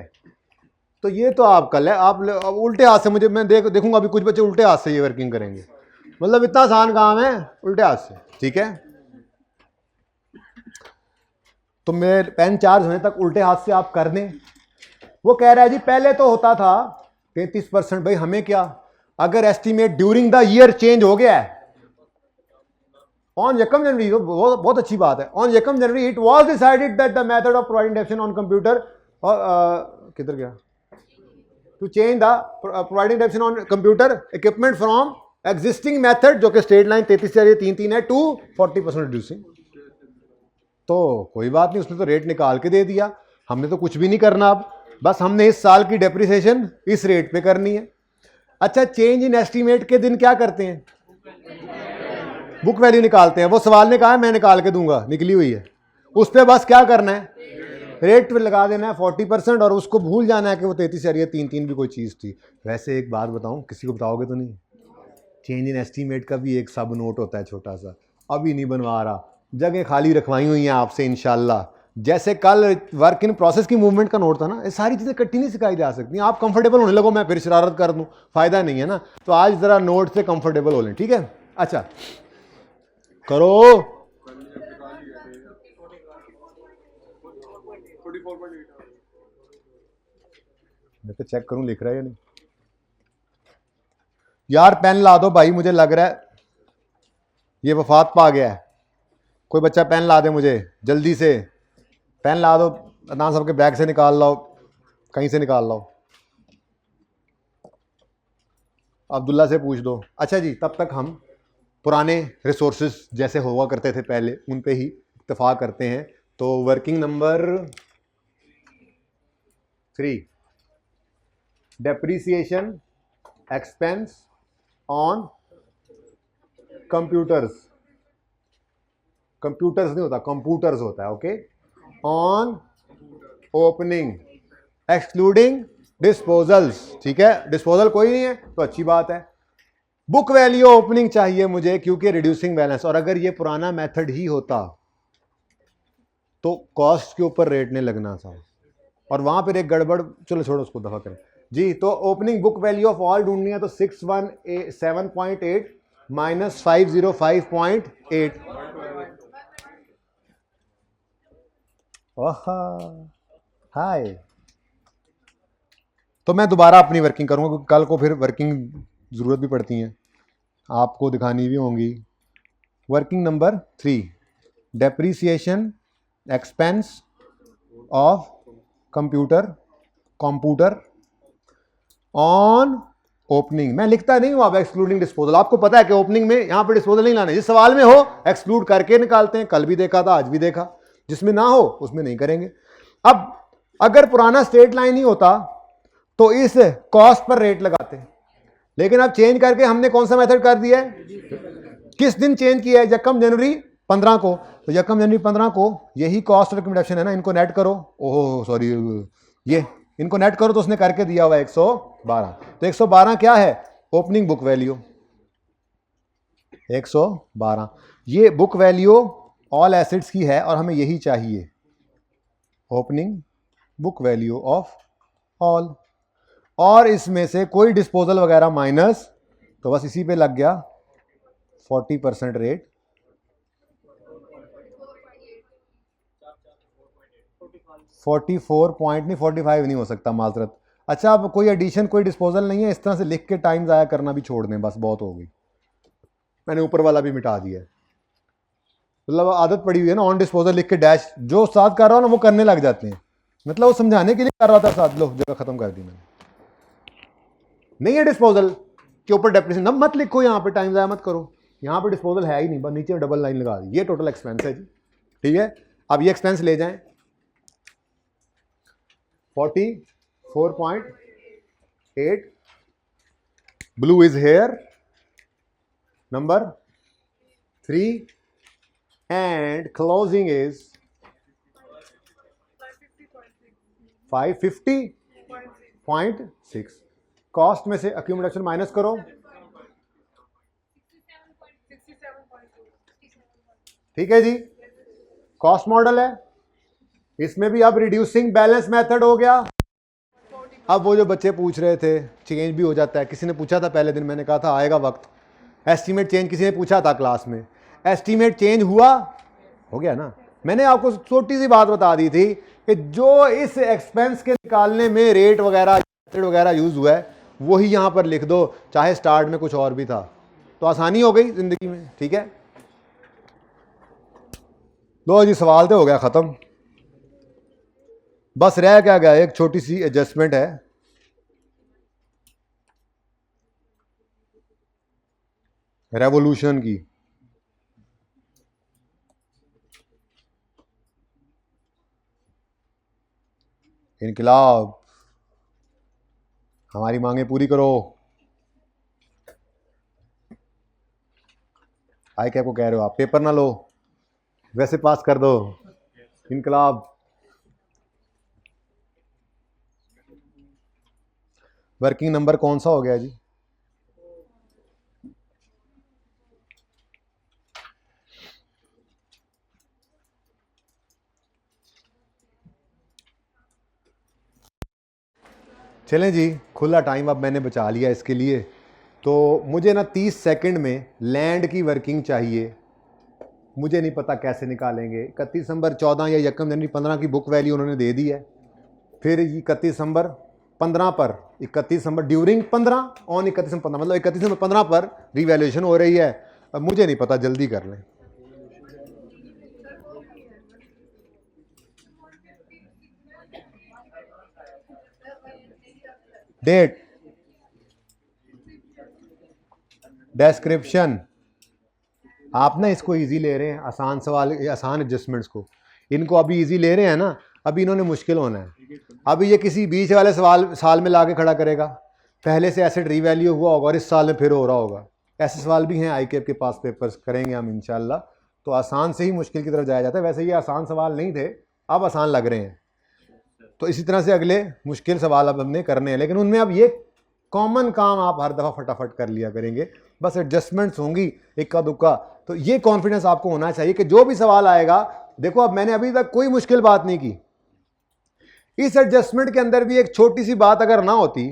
तो ये तो आप कल है, आप उल्टे हाथ से मुझे, मैं देखूंगा अभी कुछ बच्चे उल्टे हाथ से ये वर्किंग करेंगे, मतलब इतना आसान काम है उल्टे हाथ से, ठीक है। तो मेरे पेन चार्ज होने तक उल्टे हाथ से आप कर दें। वो कह रहा है जी पहले तो होता था 33%, भाई हमें क्या, अगर estimate during the year change हो गया है, ऑन यकम जनवरी, तो बहुत अच्छी बात है, ऑन यकम January it was decided that the method of providing depreciation on computer, किधर गया, to change the providing depreciation on computer equipment from existing method, जो कि स्टेट लाइन 33 है, टू 40% रिड्यूसिंग। तो कोई बात नहीं, उसने तो रेट निकाल के दे दिया, हमने तो कुछ भी नहीं करना, अब बस हमने इस साल की डेप्रिसिएशन इस रेट पे करनी है। अच्छा, चेंज इन एस्टीमेट के दिन क्या करते हैं, बुक वैल्यू निकालते हैं, वो सवाल ने कहा है मैं निकाल के दूंगा, निकली हुई है, उस पर बस क्या करना है, रेट पे लगा देना है 40%, और उसको भूल जाना है कि वो 33 भी कोई चीज़ थी। वैसे एक बात बताऊं, किसी को बताओगे तो नहीं, चेंज इन एस्टीमेट का भी एक सब नोट होता है छोटा सा, अभी नहीं बनवा रहा, जगह खाली रखवाई हुई हैं आपसे इंशाल्लाह, जैसे कल वर्क इन प्रोसेस की मूवमेंट का नोट था ना, ये सारी चीज़ें इकट्ठी नहीं सिखाई जा सकती, आप कंफर्टेबल होने लगो मैं फिर शरारत कर दूं, फायदा नहीं है ना, तो आज ज़रा नोट से कंफर्टेबल हो लें, ठीक है। अच्छा करो, मैं तो चेक करूं लिख रहा है या नहीं, यार पेन ला दो भाई, मुझे लग रहा है ये वफात पा गया है, कोई बच्चा पेन ला दे मुझे जल्दी से, पेन ला दो, अदनान साहब के बैग से निकाल लाओ, कहीं से निकाल लाओ, अब्दुल्ला से पूछ दो। अच्छा जी, तब तक हम पुराने रिसोर्सेज जैसे हुआ करते थे पहले उन पे ही इत्तेफाक करते हैं। तो working number 3, depreciation expense on computers, computers नहीं होता, कंप्यूटर्स होता है, okay, on opening excluding disposals, ठीक है, डिस्पोजल कोई नहीं है तो अच्छी बात है, बुक वैल्यू ओपनिंग चाहिए मुझे क्योंकि रिड्यूसिंग बैलेंस, और अगर ये पुराना मेथड ही होता तो कॉस्ट के ऊपर रेट नहीं लगना था, और वहां पर एक गड़बड़, चलो छोड़ो उसको दफा करें जी। तो opening book value of all ढूंढनी है तो 617.8 माइनस 505.8, हाय। तो मैं दोबारा अपनी वर्किंग करूंगा क्योंकि कल को फिर वर्किंग ज़रूरत भी पड़ती है, आपको दिखानी भी होंगी। Working number 3, depreciation expense of computer on opening. मैं लिखता नहीं हूं अब एक्सक्लूडिंग डिस्पोजल, आपको पता है कि ओपनिंग में यहां पे डिस्पोजल नहीं लाना, जिस सवाल में हो एक्सक्लूड करके निकालते हैं, कल भी देखा था आज भी देखा, जिसमें ना हो उसमें नहीं करेंगे। अब अगर पुराना स्ट्रेट लाइन ही होता तो इस कॉस्ट पर रेट लगाते, लेकिन अब चेंज करके हमने कौन सा मेथड कर दिया है, किस दिन चेंज किया है, यकम जनवरी 15 को। तो यकम जनवरी 15 को यही कॉस्ट और रिकमेंडेशन है ना, इनको नेट करो, ओह सॉरी, ये इनको नेट करो तो उसने करके दिया हुआ 112। तो 112 क्या है, ओपनिंग बुक वैल्यू 112। ये बुक वैल्यू ऑल एसेट्स की है और हमें यही चाहिए, opening book value of all, और इसमें से कोई डिस्पोजल वगैरह माइनस, तो बस इसी पे लग गया 40% रेट, 44 पॉइंट नहीं, 45 नहीं हो सकता, माजरत। अच्छा, अब कोई एडिशन कोई डिस्पोजल नहीं है, इस तरह से लिख के टाइम ज़ाया करना भी छोड़ दें, बस बहुत हो गई। मैंने ऊपर वाला भी मिटा दिया है, मतलब आदत पड़ी हुई है ना, ऑन डिस्पोजल लिख के डैश, जो साथ कर रहा हो ना वो करने लग जाते हैं, मतलब वो समझाने के लिए कर रहा था साथ, लो जगह खत्म कर दी मैंने। नहीं है डिस्पोजल के ऊपर डेप्रिसिएशन, मत लिखो यहाँ पे, टाइम ज़ाया मत करो, यहाँ पे डिस्पोजल है ही नहीं, बस नीचे डबल लाइन लगा दी, ये टोटल एक्सपेंस है जी, ठीक है। अब ये एक्सपेंस ले जाएं, 44.8, blue is here, number 3, and closing is 550.6। Cost में से अक्यूमुलेशन माइनस करो, ठीक है जी। कॉस्ट मॉडल है, इसमें भी अब रिड्यूसिंग बैलेंस मेथड हो गया। अब वो जो बच्चे पूछ रहे थे चेंज भी हो जाता है, किसी ने पूछा था पहले दिन, मैंने कहा था आएगा वक्त, एस्टीमेट चेंज किसी ने पूछा था क्लास में, एस्टीमेट चेंज हुआ, हो गया ना। मैंने आपको छोटी सी बात बता दी थी कि जो इस एक्सपेंस के निकालने में रेट वगैरह यूज हुआ है वही यहां पर लिख दो, चाहे स्टार्ट में कुछ और भी था, तो आसानी हो गई जिंदगी में, ठीक है। लो जी, सवाल तो हो गया खत्म, बस रह क्या गया, एक छोटी सी एडजस्टमेंट है, रेवोल्यूशन की। इनकलाब, हमारी मांगे पूरी करो, आई क्या को कह रहे हो आप, पेपर ना लो, वैसे पास कर दो, इनकलाब। वर्किंग नंबर कौन सा हो गया जी, चलें जी, खुला टाइम अब मैंने बचा लिया इसके लिए, तो मुझे ना 30 सेकंड में लैंड की वर्किंग चाहिए, मुझे नहीं पता कैसे निकालेंगे। 31 दिसंबर 14 या यकम जनवरी 15 की बुक वैल्यू उन्होंने दे दी है, फिर 31 दिसंबर 15 पर, 31 दिसंबर ड्यूरिंग 15 ऑन 31 दिसंबर 15, मतलब 31 दिसंबर 15 पर रिवैल्यूएशन हो रही है। अब मुझे नहीं पता, जल्दी कर लें। डेट, डिस्क्रिप्शन, आप ना इसको इजी ले रहे हैं, आसान सवाल, आसान एडजस्टमेंट्स को, इनको अभी इजी ले रहे हैं ना, अभी इन्होंने मुश्किल होना है। अभी ये किसी बीच वाले साल में लाके खड़ा करेगा, पहले से एसेट रीवैल्यू हुआ होगा और इस साल में फिर हो रहा होगा, ऐसे सवाल भी हैं ICAP के पास, पेपर्स करेंगे हम इंशाल्लाह। तो आसान से ही मुश्किल की तरफ जाया जाता है, वैसे ये आसान सवाल नहीं थे, अब आसान लग रहे हैं, तो इसी तरह से अगले मुश्किल सवाल अब हमने करने हैं, लेकिन उनमें अब ये कॉमन काम आप हर दफ़ा फटाफट कर लिया करेंगे, बस एडजस्टमेंट्स होंगी इक्का दुक्का। तो ये कॉन्फिडेंस आपको होना चाहिए कि जो भी सवाल आएगा, देखो अब मैंने अभी तक कोई मुश्किल बात नहीं की, इस एडजस्टमेंट के अंदर भी एक छोटी सी बात अगर ना होती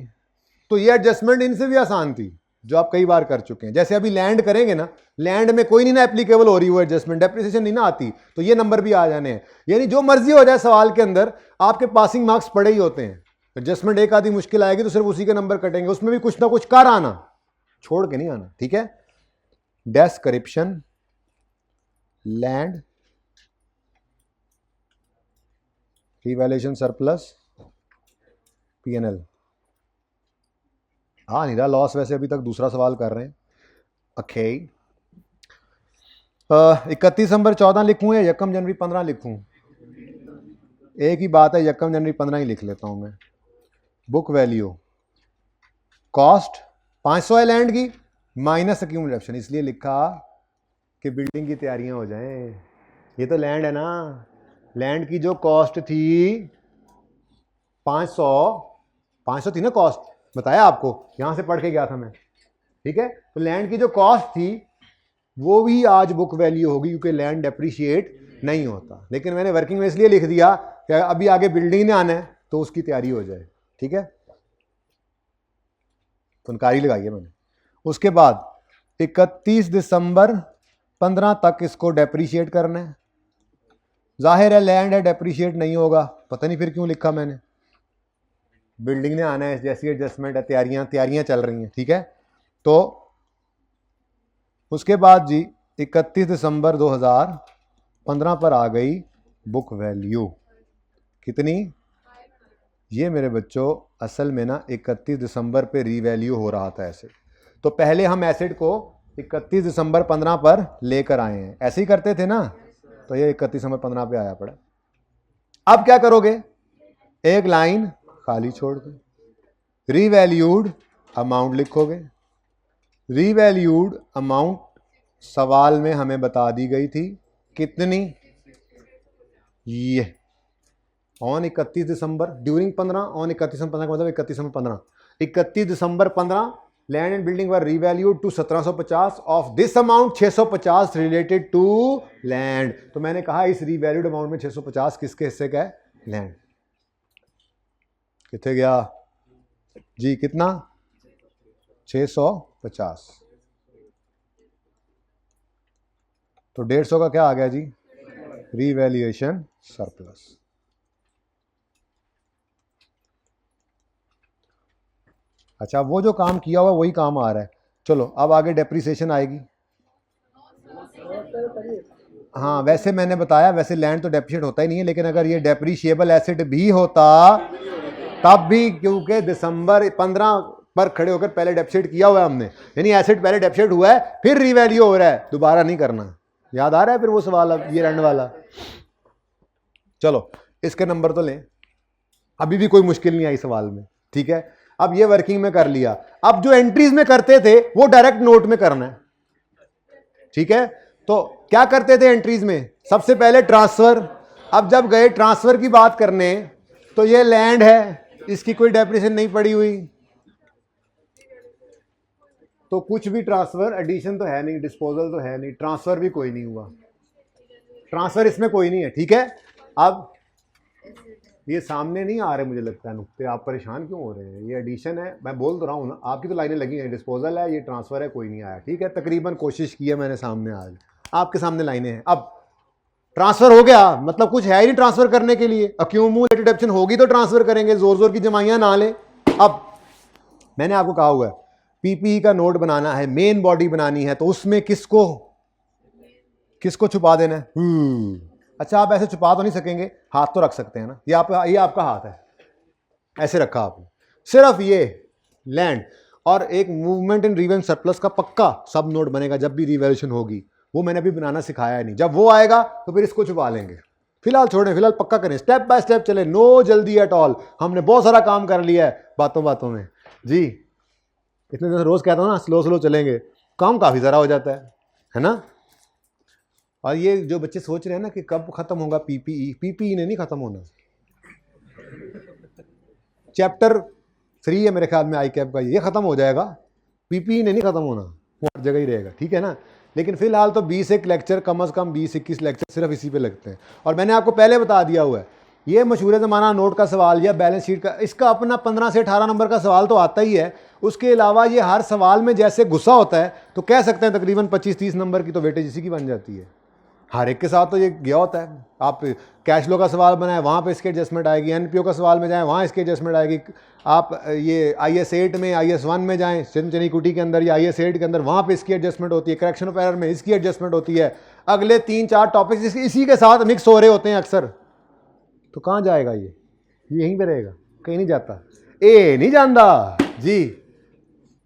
तो ये एडजस्टमेंट इनसे भी आसान थी, जो आप कई बार कर चुके हैं। जैसे अभी लैंड करेंगे ना, लैंड में कोई नहीं ना एप्लीकेबल हो रही वो एडजस्टमेंट, डेप्रिसिएशन नहीं ना आती, तो ये नंबर भी आ जाने हैं। यानी जो मर्जी हो जाए सवाल के अंदर, आपके पासिंग मार्क्स पड़े ही होते हैं। एडजस्टमेंट एक आधी मुश्किल आएगी तो सिर्फ उसी के नंबर कटेंगे, उसमें भी कुछ ना कुछ कर आना, छोड़ के नहीं आना, ठीक है। Description, land, revaluation surplus, PNL. हाँ नहीं रहा लॉस, वैसे अभी तक दूसरा सवाल कर रहे हैं। ओके, 31 दिसंबर 14 लिखूं या 1 जनवरी 15 लिखूं? एक ही बात है, 1 जनवरी 15 ही लिख लेता हूं मैं। बुक वैल्यू, कॉस्ट 500 है लैंड की, माइनस एक्यूमुलेशन, इसलिए लिखा कि बिल्डिंग की तैयारियां हो जाएं। ये तो लैंड है ना, लैंड की जो कॉस्ट थी 500 थी ना कॉस्ट, बताया आपको, यहां से पढ़ के गया था मैं, ठीक है। तो लैंड की जो कॉस्ट थी वो भी आज बुक वैल्यू होगी, क्योंकि लैंड डेप्रिशिएट नहीं होता। लेकिन मैंने वर्किंग में इसलिए लिख दिया कि अभी आगे बिल्डिंग ने आना है तो उसकी तैयारी हो जाए, ठीक है। फुनकारी लगाई है मैंने। उसके बाद 31 दिसंबर 15 तक इसको डेप्रिशिएट करना है। जाहिर है लैंड है, डेप्रिशिएट नहीं होगा, पता नहीं फिर क्यों लिखा मैंने, बिल्डिंग ने आना है, जैसी एडजस्टमेंट है, तैयारियां चल रही हैं, ठीक है। तो उसके बाद जी 31 दिसंबर 2015 पर आ गई बुक वैल्यू, कितनी? ये मेरे बच्चों असल में ना 31 दिसंबर पे रीवैल्यू हो रहा था एसेट, तो पहले हम एसेट को 31 दिसंबर 15 पर लेकर आए हैं, ऐसे ही करते थे ना, तो ये 31 दिसंबर 15 पे आया पड़ा। अब क्या करोगे, एक लाइन खाली छोड़ दो, रीवैल्यूड अमाउंट लिखोगे। रीवैल्यूड अमाउंट सवाल में हमें बता दी गई थी कितनी, ये on 31 December during 15, on 31 December 15 का मतलब 31 December 15, 31 December 15 land and building were revalued to 1750, of this amount 650 related to land. तो मैंने कहा इस रीवैल्यूड अमाउंट में 650 किसके हिस्से का है, लैंड। कितने गया जी, कितना? 650, तो 150 का क्या आ गया जी, रीवैल्यूएशन सरप्लस। अच्छा, वो जो काम किया हुआ वही काम आ रहा है। चलो अब आगे डेप्रिसिएशन आएगी। हाँ वैसे मैंने बताया, वैसे लैंड तो डेप्रिशिएट होता ही नहीं है, लेकिन अगर ये डेप्रिशिएबल एसेट भी होता तब भी, क्योंकि दिसंबर 15 पर खड़े होकर पहले डेप्रिशिएट किया हुआ है हमने, यानी एसेट पहले डेप्रिशिएट हुआ है फिर रीवैल्यू हो रहा है, दोबारा नहीं करना। याद आ रहा है फिर वो सवाल, अब ये रन वाला। चलो इसके नंबर तो लें, अभी भी कोई मुश्किल नहीं आई सवाल में, ठीक है। अब ये वर्किंग में कर लिया, अब जो एंट्रीज में करते थे वो डायरेक्ट नोट में करना है, ठीक है। तो क्या करते थे एंट्रीज में, सबसे पहले ट्रांसफर। अब जब गए ट्रांसफर की बात करने, तो ये लैंड है, इसकी कोई डेप्रिसिएशन नहीं पड़ी हुई, तो कुछ भी ट्रांसफर, एडिशन तो है नहीं, डिस्पोजल तो है नहीं, ट्रांसफर भी कोई नहीं हुआ, ट्रांसफर इसमें कोई नहीं है, ठीक है। अब ये सामने नहीं आ रहे, मुझे लगता है नुक्ते, आप परेशान क्यों हो रहे हैं, ये एडिशन है, मैं बोल तो रहा हूँ ना, आपकी तो लाइनें लगी हैं, डिस्पोजल है, ये ट्रांसफर है, कोई नहीं आया, ठीक है। तकरीबन कोशिश की है मैंने, सामने आज आपके सामने लाइनें हैं। अब ट्रांसफर हो गया, मतलब कुछ है ही नहीं ट्रांसफर करने के लिए, अक्यूमुलेटेड ऑप्शन होगी तो ट्रांसफर करेंगे, जोर जोर की जमाइयां ना ले। अब मैंने आपको कहा हुआ है पीपीई का नोट बनाना है, मेन बॉडी बनानी है, तो उसमें किसको किसको छुपा देना है? अच्छा आप ऐसे छुपा तो नहीं सकेंगे, हाथ तो रख सकते हैं ना, ये आपका हाथ है, ऐसे रखा आपने, सिर्फ ये लैंड और एक मूवमेंट इन रिवेन्यू सरप्लस का पक्का सब नोट बनेगा जब भी रिवैल्यूएशन होगी, वो मैंने अभी बनाना सिखाया नहीं, जब वो आएगा तो फिर इसको छुपा लेंगे। फिलहाल छोड़ें, फिलहाल पक्का करें, स्टेप बाय स्टेप चले, नो जल्दी एट ऑल। हमने बहुत सारा काम कर लिया है बातों बातों में जी, इतने दिन रोज कहता हूँ ना स्लो स्लो चलेंगे, काम काफी सारा हो जाता है ना। और ये जो बच्चे सोच रहे हैं ना कि कब खत्म होगा पीपीई ने नहीं खत्म होना, चैप्टर 3 है मेरे ख्याल में आई कैप का, ये खत्म हो जाएगा, पीपीई ने नहीं खत्म होना, वो हर जगह ही रहेगा, ठीक है ना। लेकिन फिलहाल तो 20 एक लेक्चर, कम से कम 20-21 लेक्चर सिर्फ इसी पे लगते हैं। और मैंने आपको पहले बता दिया हुआ है, ये मशहूर ज़माना नोट का सवाल या बैलेंस शीट का, इसका अपना 15 से 18 नंबर का सवाल तो आता ही है। उसके अलावा ये हर सवाल में जैसे गुस्सा होता है, तो कह सकते हैं तकरीबन 25-30 नंबर की तो वेटेज इसी की बन जाती है। हर एक के साथ तो ये गया होता है। आप कैश फ्लो का सवाल बनाए, वहाँ पे इसकी एडजस्टमेंट आएगी। एनपीओ का सवाल में जाएं, वहाँ इसकी एडजस्टमेंट आएगी। आप ये IS 8 में, IS 1 में जाएं, सिंचन इक्विटी के अंदर या IS 8 के अंदर, वहाँ पे इसकी एडजस्टमेंट होती है। करेक्शन ऑफ एरर में इसकी एडजस्टमेंट होती है। अगले 3-4 टॉपिक्स इसी के साथ मिक्स हो रहे होते हैं अक्सर। तो कहाँ जाएगा ये यहीं पे रहेगा, कहीं नहीं जाता। ए नहीं जानता जी।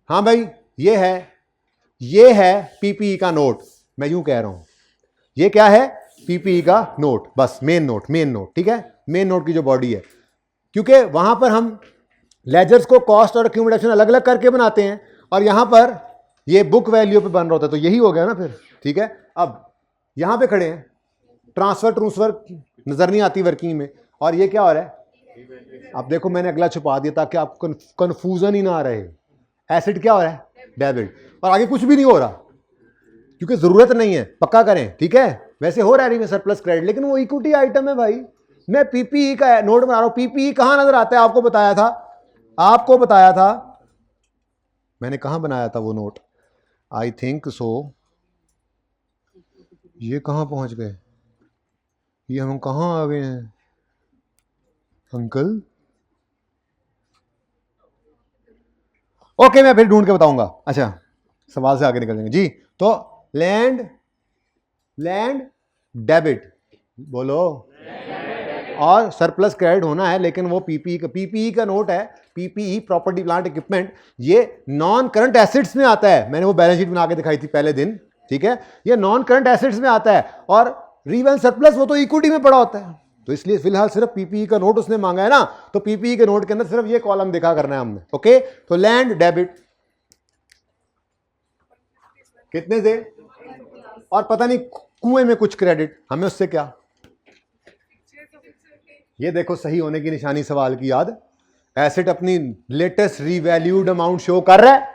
हाँ भाई, ये है PPE का नोट। मैं यूं कह रहा हूं, ये क्या है? PPE का नोट, बस मेन नोट, ठीक है। मेन नोट की जो बॉडी है, क्योंकि वहां पर हम लेजर्स को कॉस्ट और एक्यूमुलेशन अलग अलग करके बनाते हैं, और यहां पर ये बुक वैल्यू पे बन रहा होता है। तो यही हो गया ना फिर, ठीक है। अब यहां पे खड़े हैं, ट्रांसफर नजर नहीं आती वर्किंग में, और ये क्या हो रहा है? अब देखो, मैंने अगला छुपा दिया ताकि आपको कंफ्यूजन ही ना रहे। एसिड क्या हो रहा है? डेबिट। और आगे कुछ भी नहीं हो रहा, क्योंकि जरूरत नहीं है। पक्का करें, ठीक है। वैसे हो रहा है सरप्लस क्रेडिट, लेकिन वो इक्विटी आइटम है भाई। मैं PPE का नोट बना रहा हूं। PPE कहां नजर आता है? आपको बताया था मैंने, कहां बनाया था वो नोट? I think so. ये कहां पहुंच गए? ये हम कहां आ गए हैं अंकल? ओके, मैं फिर ढूंढ के बताऊंगा। अच्छा, सवाल से आगे निकल जाएंगे जी। तो लैंड डेबिट बोलो, और सरप्लस क्रेडिट होना है, लेकिन वो PPE का नोट है। PPE प्रॉपर्टी प्लांट इक्विपमेंट, ये नॉन करंट एसेट्स में आता है। मैंने वो बैलेंस शीट बना के दिखाई थी पहले दिन, ठीक है। ये नॉन करंट एसेट्स में आता है, और रीवैल्यूएशन सरप्लस वो तो इक्विटी में पड़ा होता है। तो इसलिए फिलहाल सिर्फ PPE का नोट उसने मांगा है ना, तो PPE के नोट के अंदर सिर्फ ये कॉलम दिखा करना है हमने। ओके, तो लैंड डेबिट कितने से, और पता नहीं कुएं में कुछ क्रेडिट, हमें उससे क्या। ये देखो, सही होने की निशानी सवाल की याद। एसेट अपनी लेटेस्ट रीवैल्यूड अमाउंट शो कर रहा है।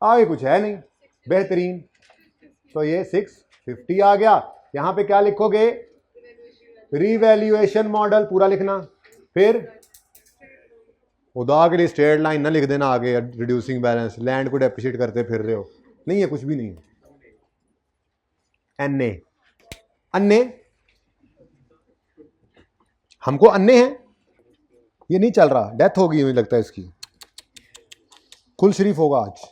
आगे कुछ है नहीं, बेहतरीन। तो ये 650 आ गया। यहां पे क्या लिखोगे? रीवैल्यूएशन मॉडल पूरा लिखना। फिर खुदा के लिए स्ट्रेट लाइन ना लिख देना आगे, रिड्यूसिंग बैलेंस, लैंड को डेप्रिशिएट करते फिर रहे हो। नहीं है, कुछ भी नहीं है। अन्य हमको अन्य है, ये नहीं चल रहा। डेथ होगी मुझे लगता है इसकी। कुल शरीफ होगा आज।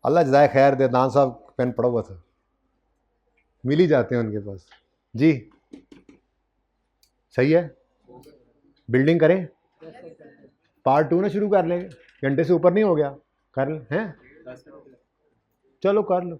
अल्लाह जज़ाए खैर दे। दान साहब पेन पड़ा हुआ था, मिल ही जाते हैं उनके पास जी। सही है, बिल्डिंग करें। पार्ट 2 ना शुरू कर लेंगे, घंटे से ऊपर नहीं हो गया? कर हैं, चलो कर लो।